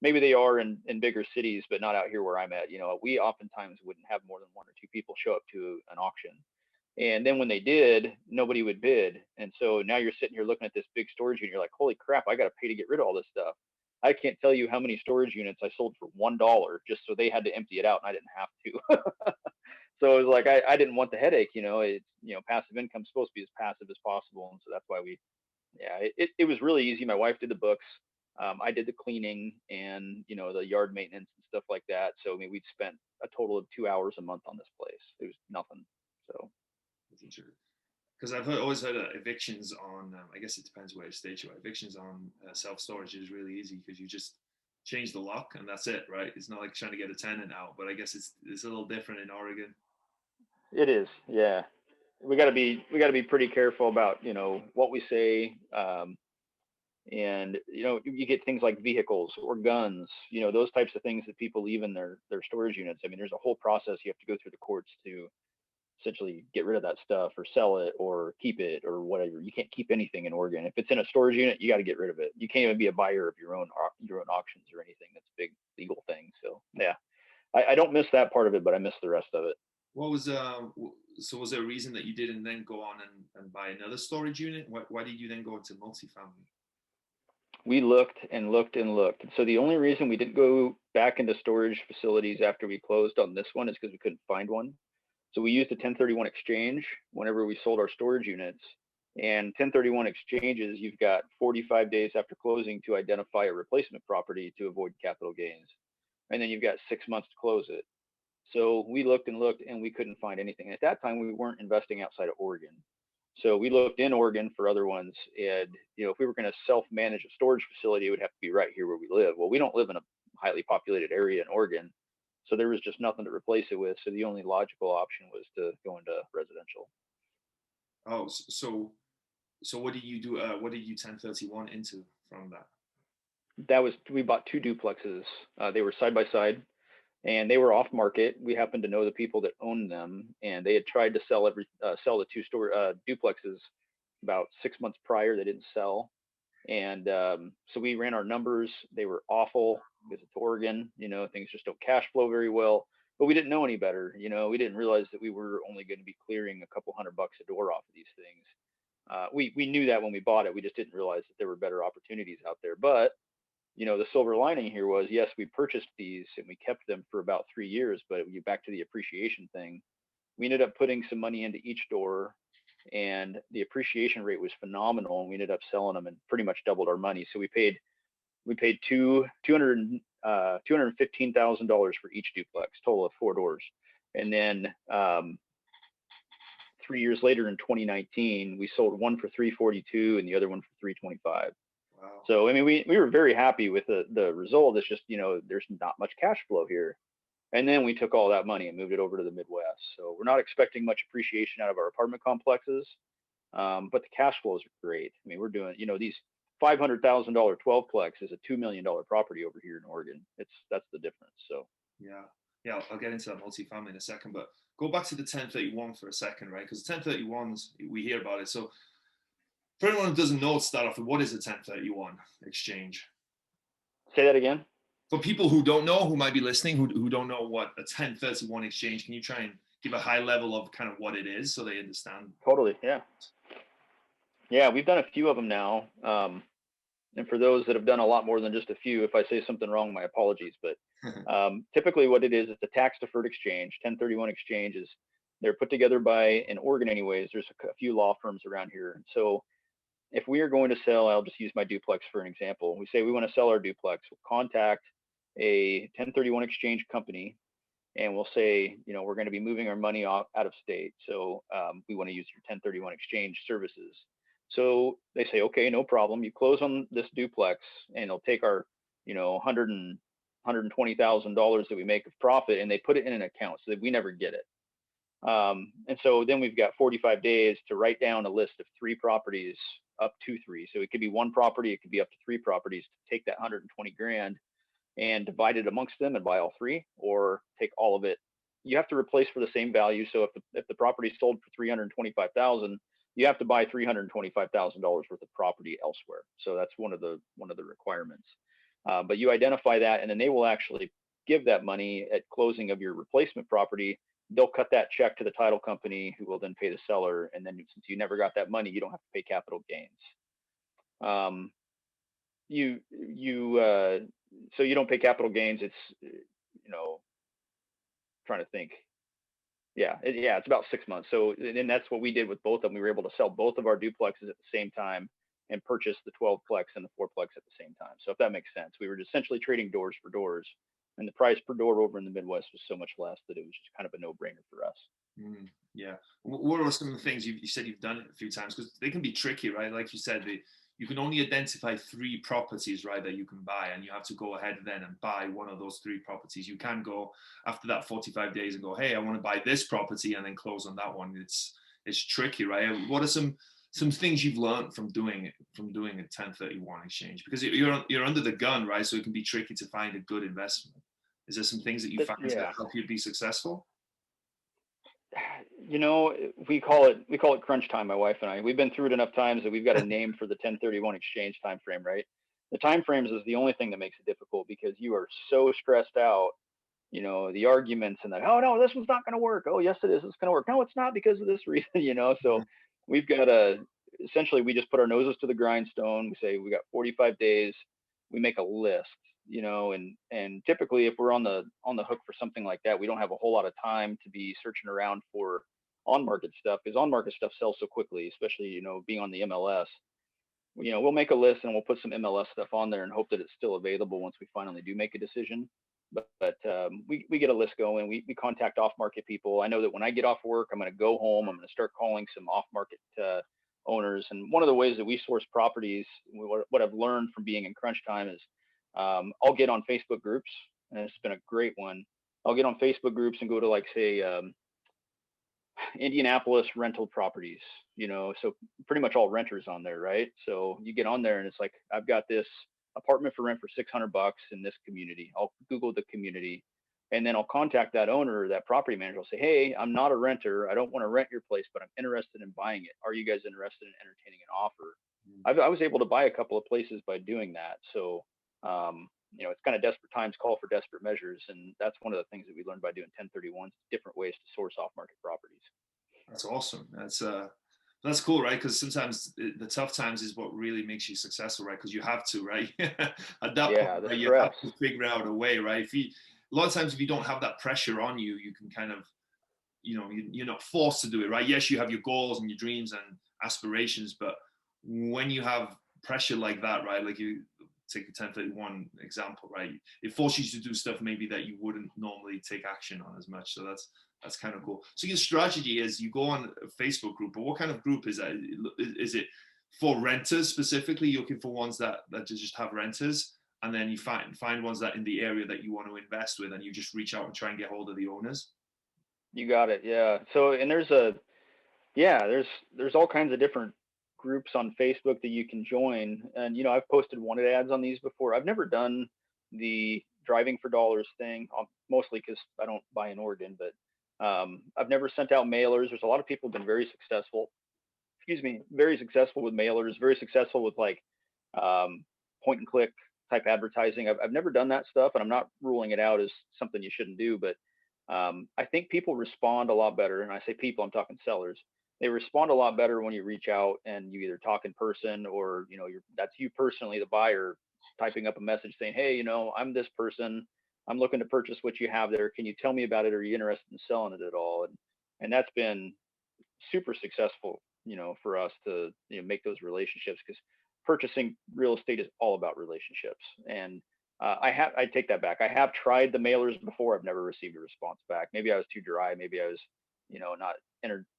Maybe they are in bigger cities, but not out here where I'm at. We oftentimes wouldn't have more than 1 or 2 people show up to an auction. And then when they did, nobody would bid. And so now you're sitting here looking at this big storage unit. You're like, holy crap, I got to pay to get rid of all this stuff. I can't tell you how many storage units I sold for $1 just so they had to empty it out and I didn't have to. So it was like, I didn't want the headache, passive income is supposed to be as passive as possible. And so that's why it was really easy. My wife did the books. I did the cleaning and, the yard maintenance and stuff like that. So, we'd spent a total of 2 hours a month on this place. It was nothing. So. Because I've always heard evictions on, I guess it depends where state you are. Evictions on self-storage is really easy because you just change the lock and that's it, right? It's not like trying to get a tenant out, but I guess it's a little different in Oregon. It is, yeah. We got to be pretty careful about what we say, and you get things like vehicles or guns, those types of things that people leave in their storage units. I mean, there's a whole process you have to go through the courts to essentially get rid of that stuff or sell it or keep it or whatever. You can't keep anything in Oregon. If it's in a storage unit, you got to get rid of it. You can't even be a buyer of your own auctions or anything. That's a big legal thing. So yeah, I don't miss that part of it, but I miss the rest of it. What was was there a reason that you didn't then go on and buy another storage unit? Why did you then go into multifamily? We looked and looked and looked. So the only reason we didn't go back into storage facilities after we closed on this one is because we couldn't find one. So we used a 1031 exchange whenever we sold our storage units. And 1031 exchanges, you've got 45 days after closing to identify a replacement property to avoid capital gains. And then you've got 6 months to close it. So we looked and looked and we couldn't find anything. At that time, we weren't investing outside of Oregon. So we looked in Oregon for other ones. And, if we were going to self-manage a storage facility, it would have to be right here where we live. Well, we don't live in a highly populated area in Oregon. So there was just nothing to replace it with. So the only logical option was to go into residential. Oh, so what did you do? What did you 1031 into from that? We bought 2 duplexes. They were side by side and they were off market. We happened to know the people that owned them, and they had tried to sell the 2 duplexes about 6 months prior. They didn't sell. And so we ran our numbers. They were awful because it's Oregon, things just don't cash flow very well, but we didn't know any better. We didn't realize that we were only going to be clearing a couple $100 a door off of these things. We knew that when we bought it. We just didn't realize that there were better opportunities out there. But, the silver lining here was, yes, we purchased these and we kept them for about 3 years, but back to the appreciation thing, we ended up putting some money into each door, and the appreciation rate was phenomenal, and we ended up selling them and pretty much doubled our money. So we paid $215,000 for each duplex, total of 4 doors. And then 3 years later in 2019, we sold one for $342 and the other one for $325. Wow. So, I mean, we were very happy with the result. It's just, there's not much cash flow here. And then we took all that money and moved it over to the Midwest. So we're not expecting much appreciation out of our apartment complexes, but the cash flows are great. I mean, we're doing, these $500,000 12-plex is a $2 million property over here in Oregon. That's the difference. So Yeah. Yeah, I'll get into that multifamily in a second, but go back to the 1031 for a second, right? Because 1031s, we hear about it. So for anyone who doesn't know, to start off with, what is a 1031 exchange? say that again. For people who don't know, who might be listening, who don't know what a 1031 exchange, can you try and give a high level of kind of what it is so they understand? Totally. Yeah. Yeah. We've done a few of them now. And for those that have done a lot more than just a few, if I say something wrong, my apologies. But typically what it is, it's a tax deferred exchange. 1031 exchanges, they're put together by, in Oregon anyways, there's a few law firms around here. So if we are going to sell, I'll just use my duplex for an example. We say we want to sell our duplex. We'll contact a 1031 exchange company, and we'll say, we're going to be moving our money out of state. So we want to use your 1031 exchange services. So they say, okay, no problem. You close on this duplex, and it'll take our, $120,000 that we make of profit, and they put it in an account so that we never get it. And so then we've got 45 days to write down a list of 3 properties up to 3. So it could be 1 property, it could be up to 3 properties, to take that 120 grand and divide it amongst them and buy all 3, or take all of it. You have to replace for the same value. So if the property sold for 325,000, you have to buy $325,000 worth of property elsewhere. So that's one of the requirements. But you identify that, and then they will actually give that money at closing of your replacement property. They'll cut that check to the title company, who will then pay the seller. And then since you never got that money, you don't have to pay capital gains. So you don't pay capital gains. It's, trying to think. It's about 6 months. So, and that's what we did with both of them. We were able to sell both of our duplexes at the same time and purchase the 12-plex and the 4-plex at the same time. So if that makes sense, we were essentially trading doors for doors, and the price per door over in the Midwest was so much less that it was just kind of a no-brainer for us. Yeah. What are some of the things you said you've done it a few times? Because they can be tricky, right? Like you said, you can only identify 3 properties, right, that you can buy, and you have to go ahead then and buy one of those 3 properties. You can go after that 45 days and go, hey, I want to buy this property, and then close on that one. It's tricky, right? What are some things you've learned from doing a 1031 exchange? Because you're under the gun, right? So it can be tricky to find a good investment. Is there some things that you find that help you be successful? We call it crunch time, my wife and I. We've been through it enough times that we've got a name for the 1031 exchange time frame, right? The time frames is the only thing that makes it difficult, because you are so stressed out, the arguments and that, oh no, this one's not going to work. Oh yes, it is. It's going to work. No, it's not, because of this reason, So we've got essentially, we just put our noses to the grindstone. We say we got 45 days. We make a list, and typically if we're on the hook for something like that, we don't have a whole lot of time to be searching around for on-market stuff, because on-market stuff sells so quickly, especially, being on the MLS. We'll make a list and we'll put some MLS stuff on there and hope that it's still available once we finally do make a decision. But we get a list going. We contact off-market people. I know that when I get off work, I'm going to go home. I'm going to start calling some off-market owners. And one of the ways that we source properties, what I've learned from being in crunch time, is I'll get on Facebook groups, and it's been a great one. I'll get on Facebook groups and go to, like, say, Indianapolis rental properties, so pretty much all renters on there, right? So you get on there and it's like, I've got this apartment for rent for $600 in this community. I'll Google the community, and then I'll contact that owner or that property manager. I'll say, hey, I'm not a renter. I don't want to rent your place, but I'm interested in buying it. Are you guys interested in entertaining an offer? I was able to buy a couple of places by doing that. So, it's kind of desperate times call for desperate measures. And that's one of the things that we learned by doing 1031s, different ways to source off-market properties. That's awesome. That's cool, right? Because sometimes the tough times is what really makes you successful, right? Because you have to, right? At that point, right, you have to figure out a way, right? A lot of times, if you don't have that pressure on you, you can kind of, you're not forced to do it, right? Yes, you have your goals and your dreams and aspirations, but when you have pressure like that, right? Like, you take a 1031 example, right? It forces you to do stuff maybe that you wouldn't normally take action on as much. So that's kind of cool. So your strategy is you go on a Facebook group, but what kind of group is that? Is it for renters specifically, you're looking for ones that just have renters, and then you find ones that in the area that you want to invest with, and you just reach out and try and get hold of the owners. You got it. Yeah. So, and there's all kinds of different groups on Facebook that you can join. And, I've posted wanted ads on these before. I've never done the driving for dollars thing, mostly because I don't buy in Oregon, but I've never sent out mailers. There's a lot of people who've been very successful with mailers, very successful with like point and click type advertising. I've never done that stuff, and I'm not ruling it out as something you shouldn't do, but I think people respond a lot better. And I say people, I'm talking sellers. They respond a lot better when you reach out and you either talk in person, or that's you personally, the buyer, typing up a message saying, hey, I'm this person. I'm looking to purchase what you have there. Can you tell me about it? Are you interested in selling it at all? And that's been super successful, for us to make those relationships, because purchasing real estate is all about relationships. And I take that back. I have tried the mailers before. I've never received a response back. Maybe I was too dry. Maybe I was, not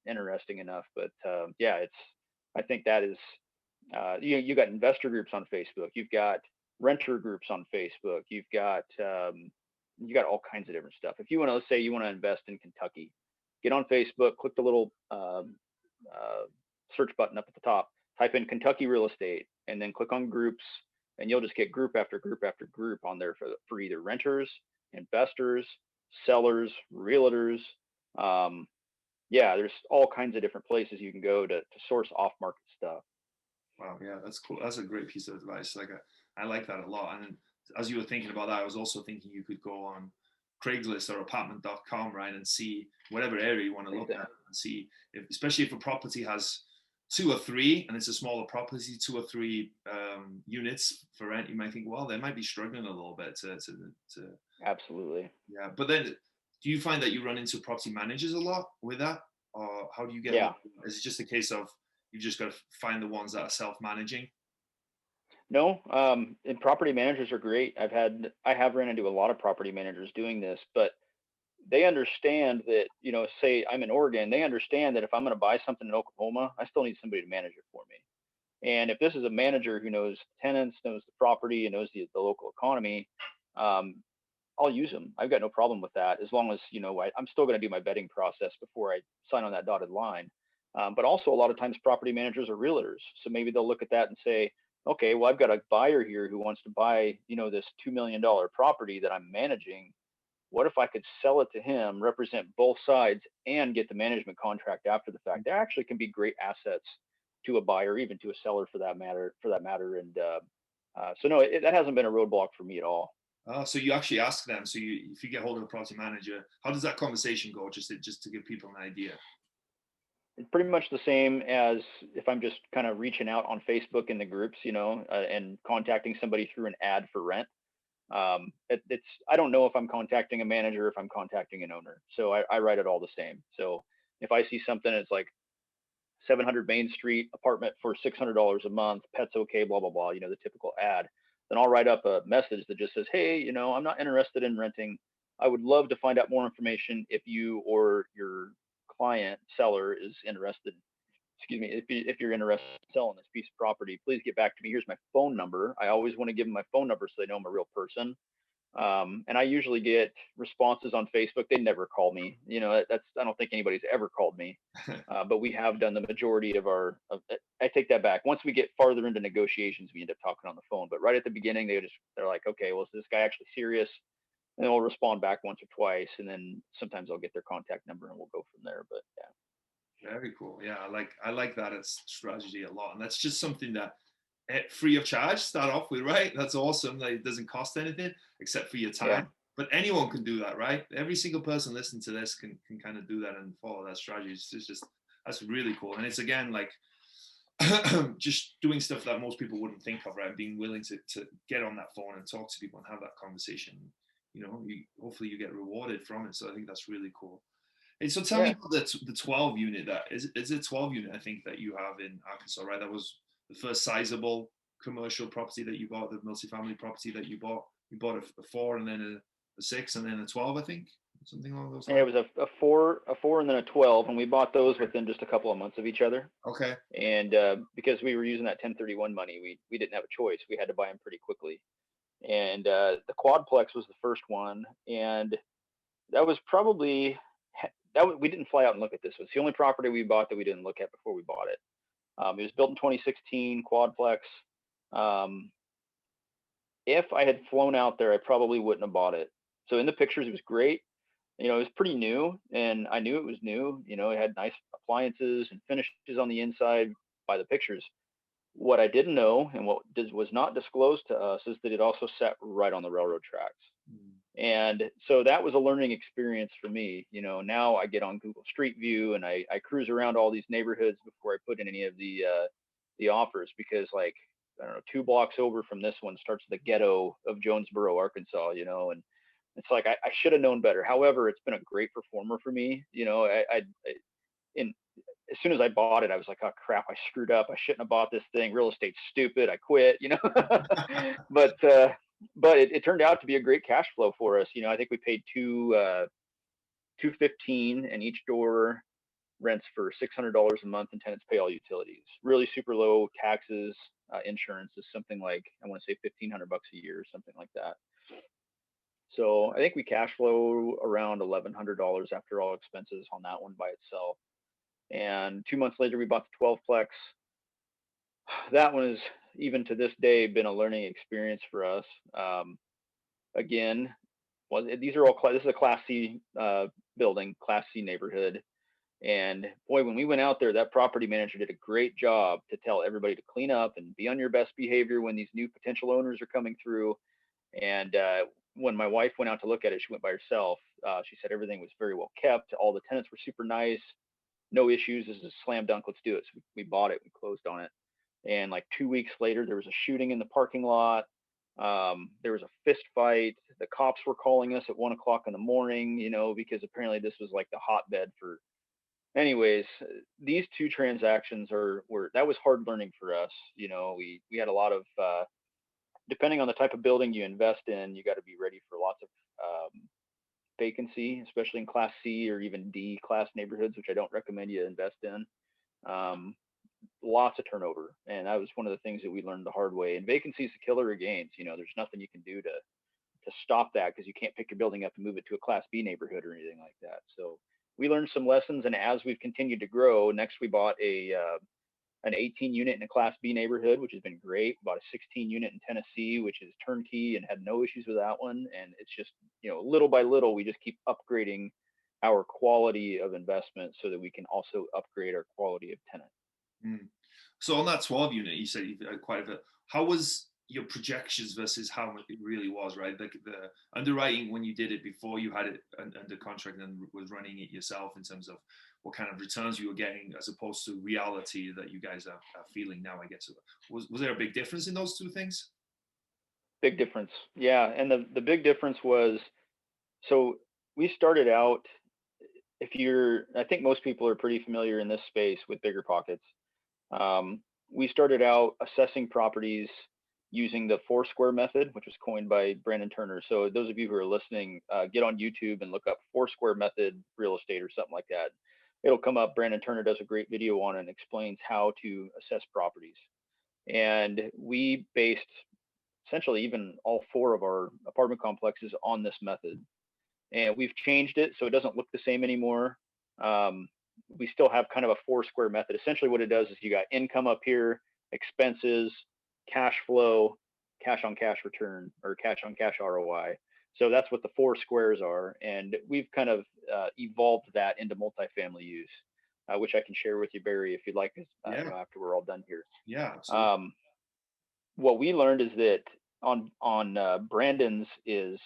interesting enough. But I think that is, you got investor groups on Facebook. You've got renter groups on Facebook. You've got all kinds of different stuff. If you want to, let's say you want to invest in Kentucky, get on Facebook, click the little search button up at the top, type in Kentucky real estate, and then click on groups, and you'll just get group after group after group on there for either renters, investors, sellers, realtors. There's all kinds of different places you can go to source off market stuff. Wow, yeah, that's cool. That's a great piece of advice. Like I like that a lot. And as you were thinking about that, I was also thinking you could go on Craigslist or apartment.com, right, and see whatever area you want to look at, and see especially if a property has 2 or 3 and it's a smaller property, 2 or 3 units for rent, you might think, well, they might be struggling a little bit to Absolutely. Yeah. But then do you find that you run into property managers a lot with that, or how do you get is it just a case of you've just got to find the ones that are self-managing? No, and property managers are great. I have run into a lot of property managers doing this, but they understand that, say I'm in Oregon, they understand that if I'm going to buy something in Oklahoma, I still need somebody to manage it for me. And if this is a manager who knows tenants, knows the property, and knows the local economy, I'll use them. I've got no problem with that, as long as, I'm still going to do my vetting process before I sign on that dotted line. But also a lot of times property managers are realtors. So maybe they'll look at that and say, okay, well, I've got a buyer here who wants to buy, this $2 million property that I'm managing. What if I could sell it to him, represent both sides, and get the management contract after the fact? That actually can be great assets to a buyer, even to a seller for that matter. And so no, that hasn't been a roadblock for me at all. So you actually ask them. So if you get hold of a property manager, how does that conversation go? Just to give people an idea. It's pretty much the same as if I'm just kind of reaching out on Facebook in the groups, and contacting somebody through an ad for rent. I don't know if I'm contacting a manager, if I'm contacting an owner. So I write it all the same. So if I see something that's like 700 Main Street, apartment for $600 a month, pets okay, blah, blah, blah, the typical ad, then I'll write up a message that just says, hey, I'm not interested in renting. I would love to find out more information if you or your client seller is interested. If you're interested in selling this piece of property, please get back to me. Here's my phone number. I always want to give them my phone number so they know I'm a real person. And I usually get responses on Facebook. They never call me. I don't think anybody's ever called me. But we have done the majority of I take that back. Once we get farther into negotiations, we end up talking on the phone. But right at the beginning, they're like, okay, well, is this guy actually serious? And we'll respond back once or twice. And then sometimes I'll get their contact number and we'll go from there. But yeah. Very cool. Yeah, I like that as strategy a lot, and that's just something that free of charge start off with, right? That's awesome. That it doesn't cost anything except for your time. Yeah. But anyone can do that, right? Every single person listening to this can kind of do that and follow that strategy. It's just that's really cool, and it's again like just doing stuff that most people wouldn't think of, right? Being willing to get on that phone and talk to people and have that conversation. Hopefully you get rewarded from it. So I think that's really cool. And so tell me about the 12 unit. That is a 12 unit, I think, that you have in Arkansas, right? That was the first sizable commercial property that you bought, the multifamily property that you bought. You bought a 4 and then a 6 and then a 12, I think. something along those Yeah, it lines? was a 4, and then a 12, and we bought those within just a couple of months of each other. Okay. And because we were using that 1031 money, we didn't have a choice. We had to buy them pretty quickly. And the quadplex was the first one, and that was probably we didn't fly out and look at this. It was the only property we bought that we didn't look at before we bought it. It was built in 2016, quadplex. Um, if I had flown out there, I probably wouldn't have bought it. So in the pictures, it was great. It was pretty new, and I knew it was new. It had nice appliances and finishes on the inside by the pictures. What I didn't know, and was not disclosed to us, is that it also sat right on the railroad tracks. Mm. And so that was a learning experience for me. Now I get on Google Street View and I cruise around all these neighborhoods before I put in any of the offers, because, like, I don't know, 2 blocks over from this one starts the ghetto of Jonesboro, Arkansas, and it's like I should have known better. However, it's been a great performer for me. In as soon as I bought it, I was like, oh crap, I screwed up. I shouldn't have bought this thing. Real estate's stupid. I quit. But it turned out to be a great cash flow for us. I think we paid 215, and each door rents for $600 a month, and tenants pay all utilities. Really super low taxes. Insurance is something like, I want to say, $1,500 a year, something like that. So I think we cash flow around $1,100 after all expenses on that one by itself. And 2 months later, we bought the 12plex. That one has, even to this day, been a learning experience for us. Again, these are all this is a Class C building, Class C neighborhood. And boy, when we went out there, that property manager did a great job to tell everybody to clean up and be on your best behavior when these new potential owners are coming through. And when my wife went out to look at it, she went by herself. She said everything was very well kept. All the tenants were super nice. No issues. This is a slam dunk. Let's do it. So we bought it. We closed on it. And like 2 weeks later, there was a shooting in the parking lot. There was a fist fight. The cops were calling us at 1 o'clock in the morning, because apparently this was like the hotbed for. Anyways, these two transactions that was hard learning for us. We had a lot of, depending on the type of building you invest in, you got to be ready for lots of vacancy, especially in Class C or even D class neighborhoods, which I don't recommend you invest in. Lots of turnover, and that was one of the things that we learned the hard way. And vacancy is the killer of gains. There's nothing you can do to stop that, because you can't pick your building up and move it to a Class B neighborhood or anything like that. So we learned some lessons, and as we've continued to grow, next we bought an 18 unit in a Class B neighborhood, which has been great. Bought a 16 unit in Tennessee, which is turnkey, and had no issues with that one. And it's just, little by little, we just keep upgrading our quality of investment so that we can also upgrade our quality of tenant. Mm. So on that 12 unit, you said you've had quite a bit. How was your projections versus how much it really was, right? The underwriting when you did it before you had it under contract and was running it yourself, in terms of what kind of returns you were getting, as opposed to reality that you guys are feeling now, I guess. Was there a big difference in those two things? Big difference. Yeah. And the big difference was, so we started out, I think most people are pretty familiar in this space with BiggerPockets. We started out assessing properties using the Foursquare method, which was coined by Brandon Turner. So those of you who are listening, get on YouTube and look up Foursquare method real estate or something like that. It'll come up. Brandon Turner does a great video on it and explains how to assess properties. And we based essentially even all 4 of our apartment complexes on this method. And we've changed it so it doesn't look the same anymore. We still have kind of a Foursquare method. Essentially what it does is you got income up here, expenses, cash flow, cash on cash return, or cash on cash ROI. So that's what the 4 squares are. And we've kind of evolved that into multifamily use, which I can share with you, Barry, if you'd like, after we're all done here. Yeah, absolutely. What we learned is that on Brandon's is,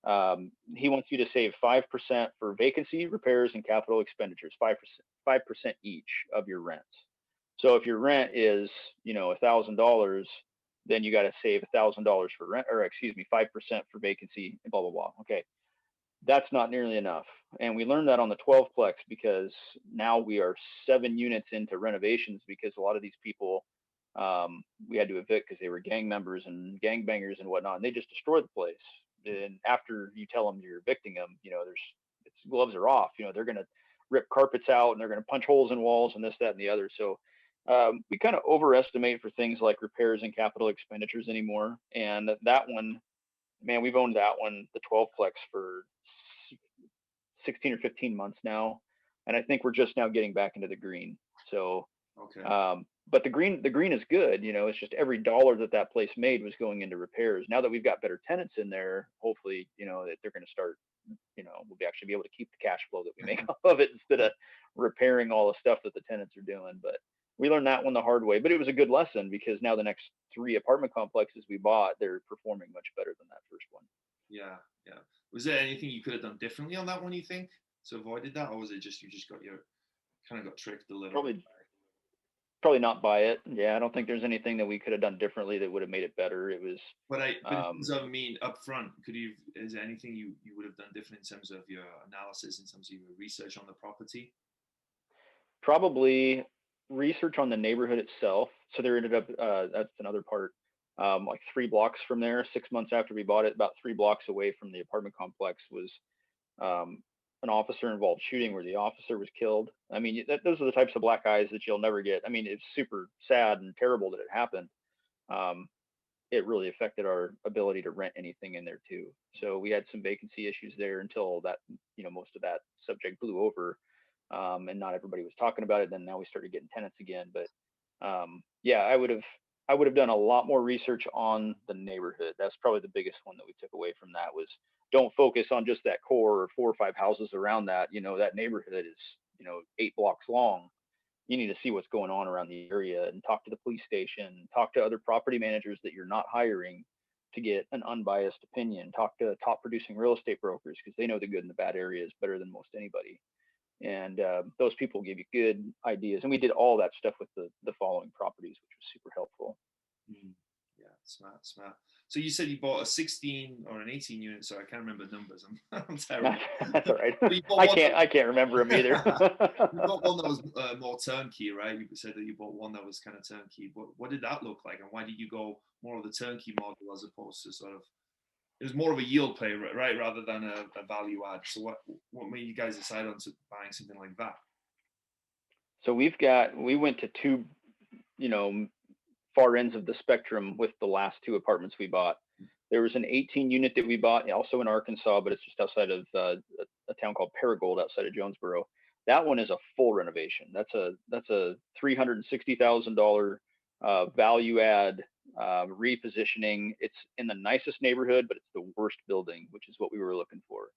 he wants you to save 5% for vacancy, repairs, and capital expenditures, 5% each of your rents. So if your rent is, $1,000, then you got to save $1,000 for rent, or 5% for vacancy, and blah, blah, blah. Okay. That's not nearly enough. And we learned that on the 12plex, because now we are 7 units into renovations, because a lot of these people, we had to evict because they were gang members and gangbangers and whatnot, and they just destroy the place. And after you tell them you're evicting them, there's gloves are off. They're going to rip carpets out and they're going to punch holes in walls and this, that, and the other. So we kind of overestimate for things like repairs and capital expenditures anymore. And that one, man, we've owned that one, the 12-plex, for 16 or 15 months now. And I think we're just now getting back into the green. So, okay. But the green is good. It's just every dollar that place made was going into repairs. Now that we've got better tenants in there, hopefully, that they're going to start, we'll actually be able to keep the cash flow that we make off of it instead of repairing all the stuff that the tenants are doing. But we learned that one the hard way, but it was a good lesson because now the next 3 apartment complexes we bought, they're performing much better than that first one. Yeah. Was there anything you could have done differently on that one, you think, to avoided that, or was it just you just got tricked a little? Probably not buy it. Yeah, I don't think there's anything that we could have done differently that would have made it better. It was. But up front, is there anything you would have done different in terms of your analysis, in terms of your research on the property? Probably research on the neighborhood itself. So there ended up, that's another part, like 3 blocks from there, 6 months after we bought it, about 3 blocks away from the apartment complex was an officer involved shooting where the officer was killed. I mean, those are the types of black eyes that you'll never get. I mean, it's super sad and terrible that it happened. It really affected our ability to rent anything in there too. So we had some vacancy issues there until that, most of that subject blew over. And not everybody was talking about it. Then now we started getting tenants again. But yeah, I would have done a lot more research on the neighborhood. That's probably the biggest one that we took away from that was don't focus on just that core or 4 or 5 houses around that. That neighborhood is, 8 blocks long. You need to see what's going on around the area and talk to the police station, talk to other property managers that you're not hiring to get an unbiased opinion, talk to top producing real estate brokers because they know the good and the bad areas better than most anybody. And those people give you good ideas. And we did all that stuff with the following properties, which was super helpful. Yeah, smart. So you said you bought a 16 or an 18 unit. So I can't remember the numbers. I'm terrible. That's all right. I can't remember them either. You bought one that was more turnkey, right? You said that you bought one that was kind of turnkey. What did that look like, and why did you go more of the turnkey model as opposed to sort of? It was more of a yield play, right, rather than a value add. So what made you guys decide on buying something like that? So we went to 2, far ends of the spectrum with the last 2 apartments we bought. There was an 18 unit that we bought also in Arkansas, but it's just outside of a town called Paragould outside of Jonesboro. That one is a full renovation. That's a $360,000 value add repositioning. It's in the nicest neighborhood, but it's the worst building, which is what we were looking for.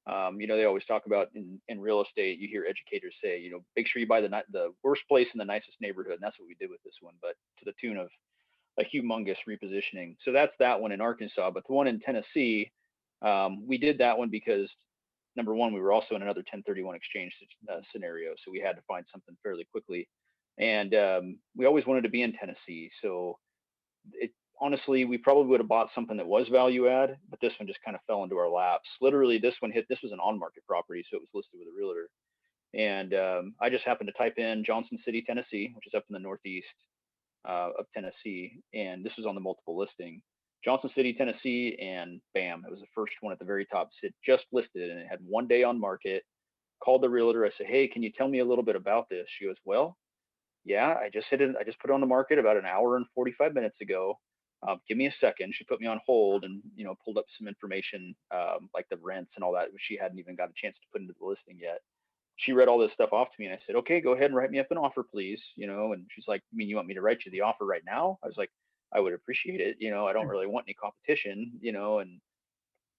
They always talk about in real estate, you hear educators say, make sure you buy the worst place in the nicest neighborhood. And that's what we did with this one, but to the tune of a humongous repositioning. So that's that one in Arkansas. But the one in Tennessee, we did that one because number one, we were also in another 1031 exchange scenario. So we had to find something fairly quickly. And we always wanted to be in Tennessee. So honestly, we probably would have bought something that was value add, but this one just kind of fell into our laps. Literally, this was an on-market property, so it was listed with a realtor. And I just happened to type in Johnson City, Tennessee, which is up in the northeast of Tennessee, and this was on the multiple listing. Johnson City, Tennessee, and bam, it was the first one at the very top. It just listed, and it had 1 day on market. Called the realtor. I said, hey, can you tell me a little bit about this? She goes, well, yeah, I just put it on the market about an hour and 45 minutes ago. Give me a second. She put me on hold and, pulled up some information, like the rents and all that, which she hadn't even got a chance to put into the listing yet. She read all this stuff off to me and I said, okay, go ahead and write me up an offer, please. And she's like, you mean you want me to write you the offer right now? I was like, I would appreciate it. I don't really want any competition, and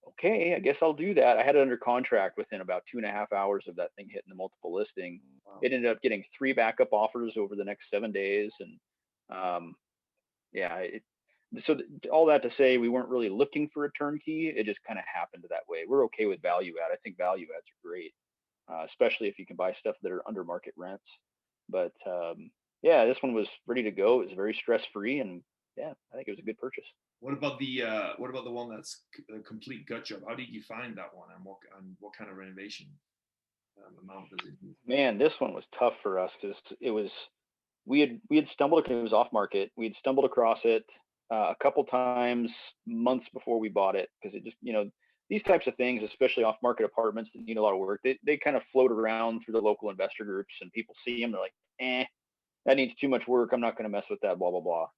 okay, I guess I'll do that. I had it under contract within about 2.5 hours of that thing hitting the multiple listing. Wow. It ended up getting 3 backup offers over the next 7 days. And so all that to say, we weren't really looking for a turnkey. It just kind of happened that way. We're okay with value add. I think value adds are great, especially if you can buy stuff that are under market rents. But this one was ready to go. It was very stress-free, and yeah, I think it was a good purchase. What about the one that's a complete gut job? How did you find that one, and what kind of renovation amount does it need? Man, this one was tough for us because we had stumbled. It was off market. We had stumbled across it a couple times months before we bought it because it just these types of things, especially off market apartments that need a lot of work, they kind of float around through the local investor groups, and people see them. They're like, that needs too much work. I'm not going to mess with that, blah, blah, blah.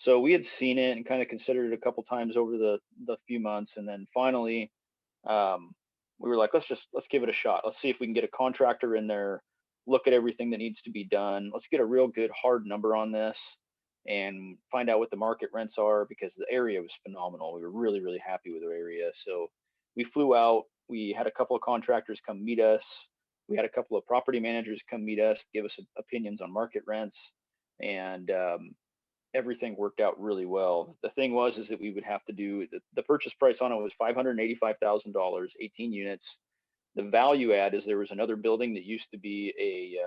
So we had seen it and kind of considered it a couple times over the few months. And then finally, we were like, let's give it a shot. Let's see if we can get a contractor in there, look at everything that needs to be done. Let's get a real good hard number on this and find out what the market rents are, because the area was phenomenal. We were really, really happy with the area. So we flew out. We had a couple of contractors come meet us. We had a couple of property managers come meet us, give us opinions on market rents, and everything worked out really well. The thing was that we would have to do the purchase price on it was $585,000, 18 units. The value add is there was another building that used to be a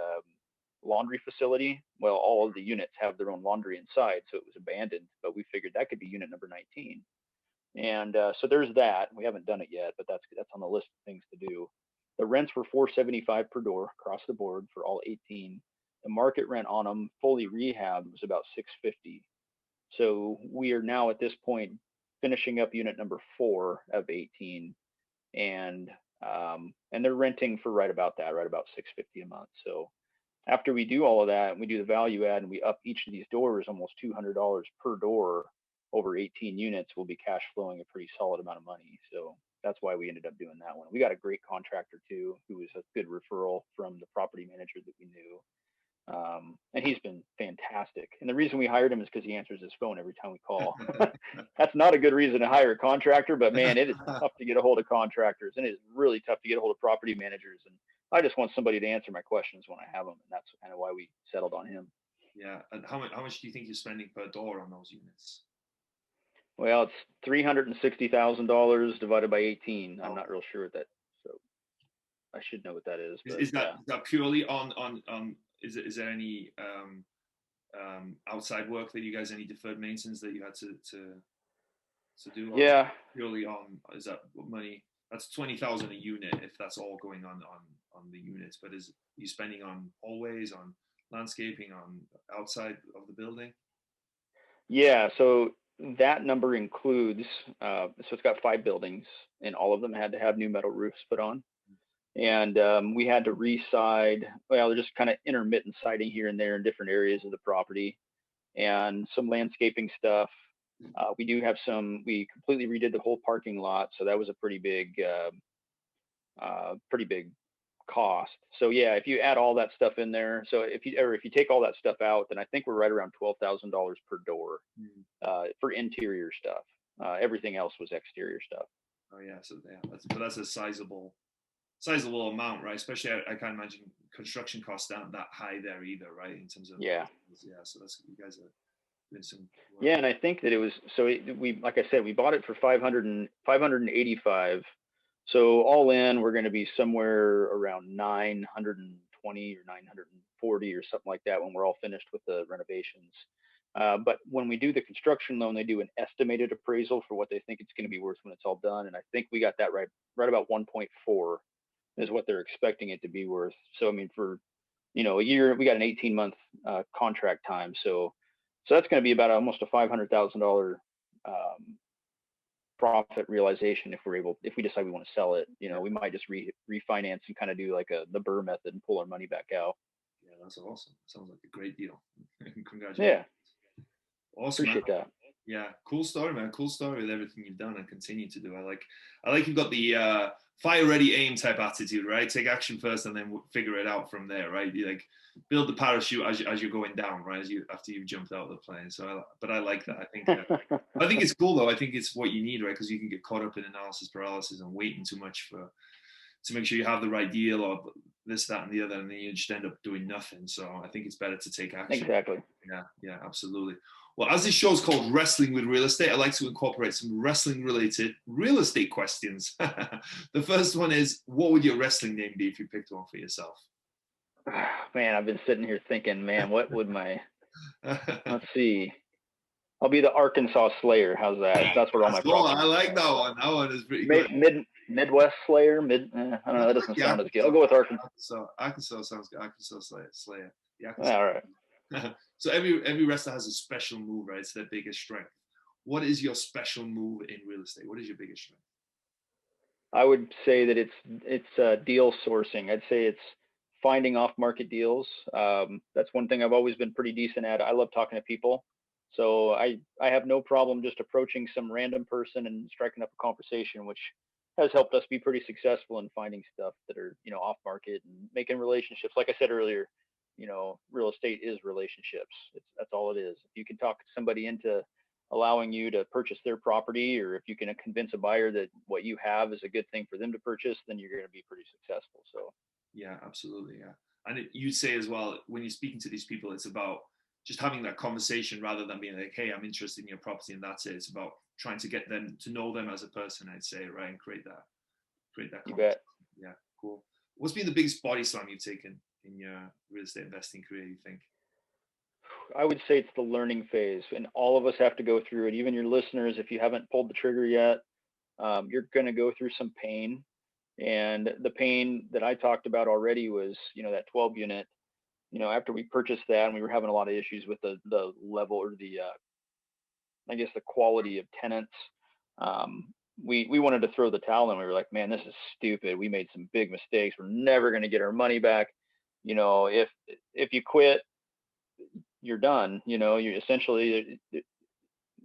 laundry facility. Well, all of the units have their own laundry inside, so it was abandoned, but we figured that could be unit number 19. And so there's that. We haven't done it yet, but that's on the list of things to do. The rents were $475 per door across the board for all 18. The market rent on them fully rehabbed was about $650. So we are now at this point finishing up unit number 4 of 18, and they're renting for right about $650 a month. So after we do all of that, we do the value add and we up each of these doors almost $200 per door over 18 units, will be cash flowing a pretty solid amount of money. So that's why we ended up doing that one. We got a great contractor too, who was a good referral from the property manager that we knew. And he's been fantastic. And the reason we hired him is because he answers his phone every time we call. That's not a good reason to hire a contractor, but man, it is tough to get a hold of contractors, and it is really tough to get a hold of property managers. And I just want somebody to answer my questions when I have them. And that's kind of why we settled on him. Yeah. And how much do you think you're spending per door on those units? Well, it's $360,000 divided by 18. I'm not real sure what that. So I should know what that is. But, is that purely on? Is there any outside work that you guys, any deferred maintenance that you had to do? Yeah. Purely on, is that money? That's 20,000 a unit if that's all going on the units. But is you spending on hallways, on landscaping, on outside of the building? Yeah. So that number includes, so it's got 5 buildings, and all of them had to have new metal roofs put on. And we had to re-side, well, just kind of intermittent siding here and there in different areas of the property, and some landscaping stuff. We we completely redid the whole parking lot. So that was a pretty big cost. So yeah, if you add all that stuff in there, so if you take all that stuff out, then I think we're right around $12,000 per door for interior stuff. Everything else was exterior stuff. Oh yeah, so yeah, that's a sizable amount, right? Especially I can't imagine construction costs aren't that high there either, right? In terms of so that's, you guys are doing some work. Yeah, and I think that it was we like I said, we bought it for 585. So all in, we're going to be somewhere around 920 or 940 or something like that when we're all finished with the renovations. But when we do the construction loan, they do an estimated appraisal for what they think it's going to be worth when it's all done, and I think we got that right about 1.4 is what they're expecting it to be worth. So I mean, for a year, we got an 18-month contract time, so that's going to be about almost a $500,000 profit realization if we decide we want to sell it. We might just refinance and kind of do like the Burr method and pull our money back out. Yeah, that's awesome. Sounds like a great deal. Congratulations. Yeah, awesome. Appreciate that. Yeah, cool story, man. Cool story with everything you've done and continue to do. I like you've got the fire ready aim type attitude, right? Take action first and then figure it out from there, right? You like build the parachute as you're going down, right? After you've jumped out of the plane. So, but I like that. I think it's cool though. I think it's what you need, right? Because you can get caught up in analysis paralysis and waiting too much to make sure you have the right deal or this, that, and the other, and then you just end up doing nothing. So I think it's better to take action. Exactly. Yeah, absolutely. Well, as this show is called Wrestling with Real Estate, I like to incorporate some wrestling-related real estate questions. The first one is, what would your wrestling name be if you picked one for yourself? Man, I've been sitting here thinking, man, what would let's see. I'll be the Arkansas Slayer. How's that? That's where all my I like that one. That one is pretty good. Midwest Slayer. I don't know. That doesn't sound as good. I'll go with Arkansas. Arkansas sounds good. Arkansas Slayer. Yeah. All right. So every wrestler has a special move, right? It's their biggest strength. What is your special move in real estate? What is your biggest strength? I would say that it's deal sourcing. I'd say it's finding off-market deals. That's one thing I've always been pretty decent at. I love talking to people, so I have no problem just approaching some random person and striking up a conversation, which has helped us be pretty successful in finding stuff that are off-market and making relationships. Like I said earlier, real estate is relationships. That's all it is. If you can talk somebody into allowing you to purchase their property, or if you can convince a buyer that what you have is a good thing for them to purchase, then you're going to be pretty successful. So Yeah, absolutely. Yeah. And you say as well, when you're speaking to these people, it's about just having that conversation rather than being like, hey, I'm interested in your property and that's it. It's about trying to get them to know them as a person, I'd say, right? And create that you conversation. bet. Yeah, cool. What's been the biggest body slam you've taken in your real estate investing career, you think? I would say it's the learning phase, and all of us have to go through it. Even your listeners, if you haven't pulled the trigger yet, you're going to go through some pain. And the pain that I talked about already was, that 12 unit. After we purchased that, and we were having a lot of issues with the level, or I guess the quality of tenants. We wanted to throw the towel in. We were like, man, this is stupid. We made some big mistakes. We're never going to get our money back. If you quit, you're done. You essentially,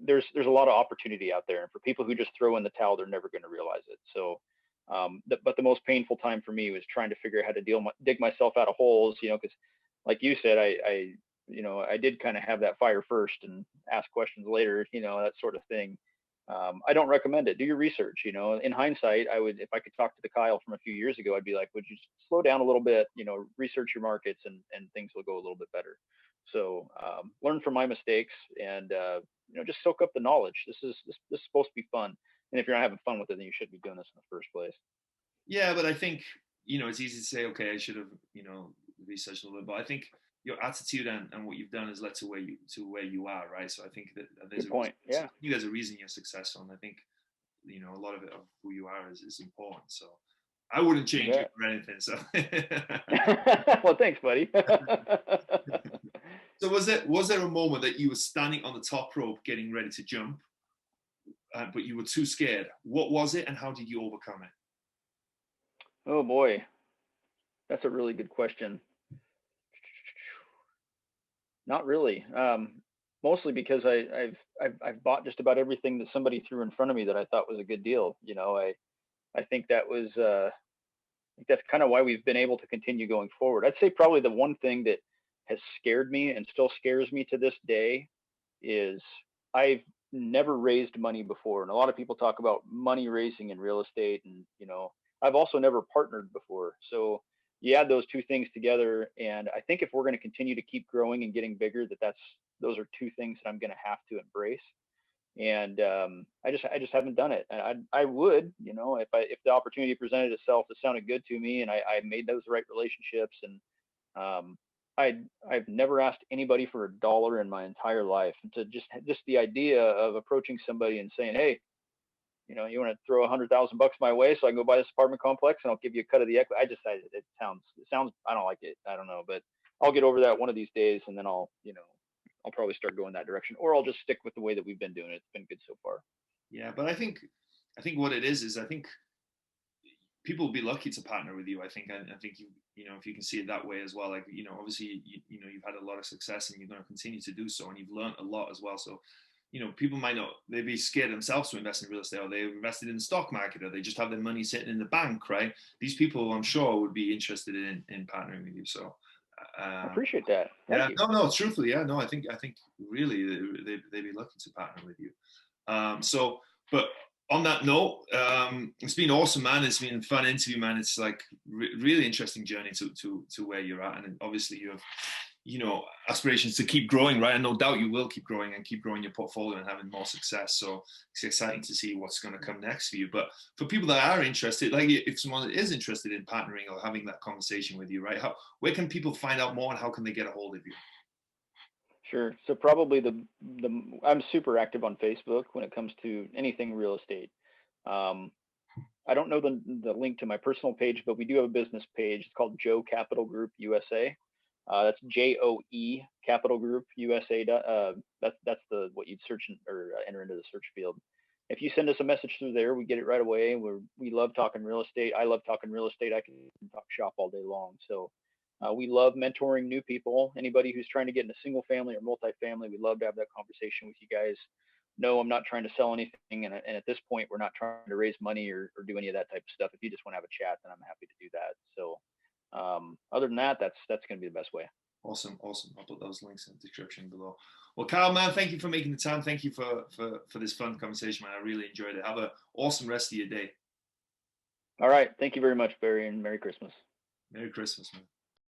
there's a lot of opportunity out there, and for people who just throw in the towel, they're never going to realize it. So but the most painful time for me was trying to figure out how to dig myself out of holes, because like you said, I did kind of have that fire first and ask questions later, that sort of thing. I don't recommend it. Do your research. In hindsight, if I could talk to the Kyle from a few years ago, I'd be like, would you slow down a little bit, research your markets, and things will go a little bit better. So learn from my mistakes, and just soak up the knowledge. This is supposed to be fun. And if you're not having fun with it, then you shouldn't be doing this in the first place. Yeah, but I think, it's easy to say, okay, I should have, researched a little bit, but I think your attitude and what you've done has led to where you are, right? So I think that there's Good point. Yeah. there's a reason you're successful, and I think, a lot of it of who you are is important. So I wouldn't change it for anything. So well, thanks, buddy. So was there a moment that you were standing on the top rope getting ready to jump, but you were too scared? What was it, and how did you overcome it? Oh boy, that's a really good question. Not really. Mostly because I've bought just about everything that somebody threw in front of me that I thought was a good deal. I think that's kind of why we've been able to continue going forward. I'd say probably the one thing that has scared me and still scares me to this day is I've never raised money before. And a lot of people talk about money raising in real estate, and I've also never partnered before. So you add those two things together, and I think if we're going to continue to keep growing and getting bigger, those are two things that I'm going to have to embrace. And I just haven't done it. And I would, if the opportunity presented itself, it sounded good to me, and I made those right relationships. And um, I've never asked anybody for a dollar in my entire life. And to just the idea of approaching somebody and saying, hey, you want to throw $100,000 my way so I can go buy this apartment complex and I'll give you a cut of the equity. It sounds, I don't like it. I don't know, but I'll get over that one of these days, and then I'll probably start going that direction, or I'll just stick with the way that we've been doing it. It's been good so far. Yeah, but I think what it is I think people will be lucky to partner with you. I think if you can see it that way as well, like, obviously, you've had a lot of success and you're going to continue to do so, and you've learned a lot as well. So, people might not, they'd be scared themselves to invest in real estate, or they've invested in the stock market, or they just have their money sitting in the bank, right? These people, I'm sure, would be interested in partnering with you. So, I appreciate that. Thank yeah, you. no, truthfully, yeah, no, I think really they'd be lucky to partner with you. But on that note, it's been awesome, man. It's been a fun interview, man. It's like really interesting journey to where you're at, and obviously you have, aspirations to keep growing, right? And no doubt you will keep growing and keep growing your portfolio and having more success. So it's exciting to see what's going to come next for you. But for people that are interested, like if someone is interested in partnering or having that conversation with you, right? Where can people find out more, and how can they get a hold of you? Sure. So probably I'm super active on Facebook when it comes to anything real estate. Um, I don't know the link to my personal page, but we do have a business page. It's called Joe Capital Group USA. That's JOE Capital Group USA. That's what you'd search or enter into the search field. if you send us a message through there, we get it right away. We love talking real estate. I love talking real estate. I can talk shop all day long. So we love mentoring new people. Anybody who's trying to get into single family or multifamily, we love to have that conversation with you guys. No, I'm not trying to sell anything, and at this point, we're not trying to raise money or do any of that type of stuff. If you just want to have a chat, then I'm happy to do that. So other than that, that's going to be the best way. Awesome. I'll put those links in the description below. Well, Carl, man, thank you for making the time. Thank you for this fun conversation, man. I really enjoyed it. Have an awesome rest of your day. All right. Thank you very much, Barry, and Merry Christmas. Merry Christmas, man.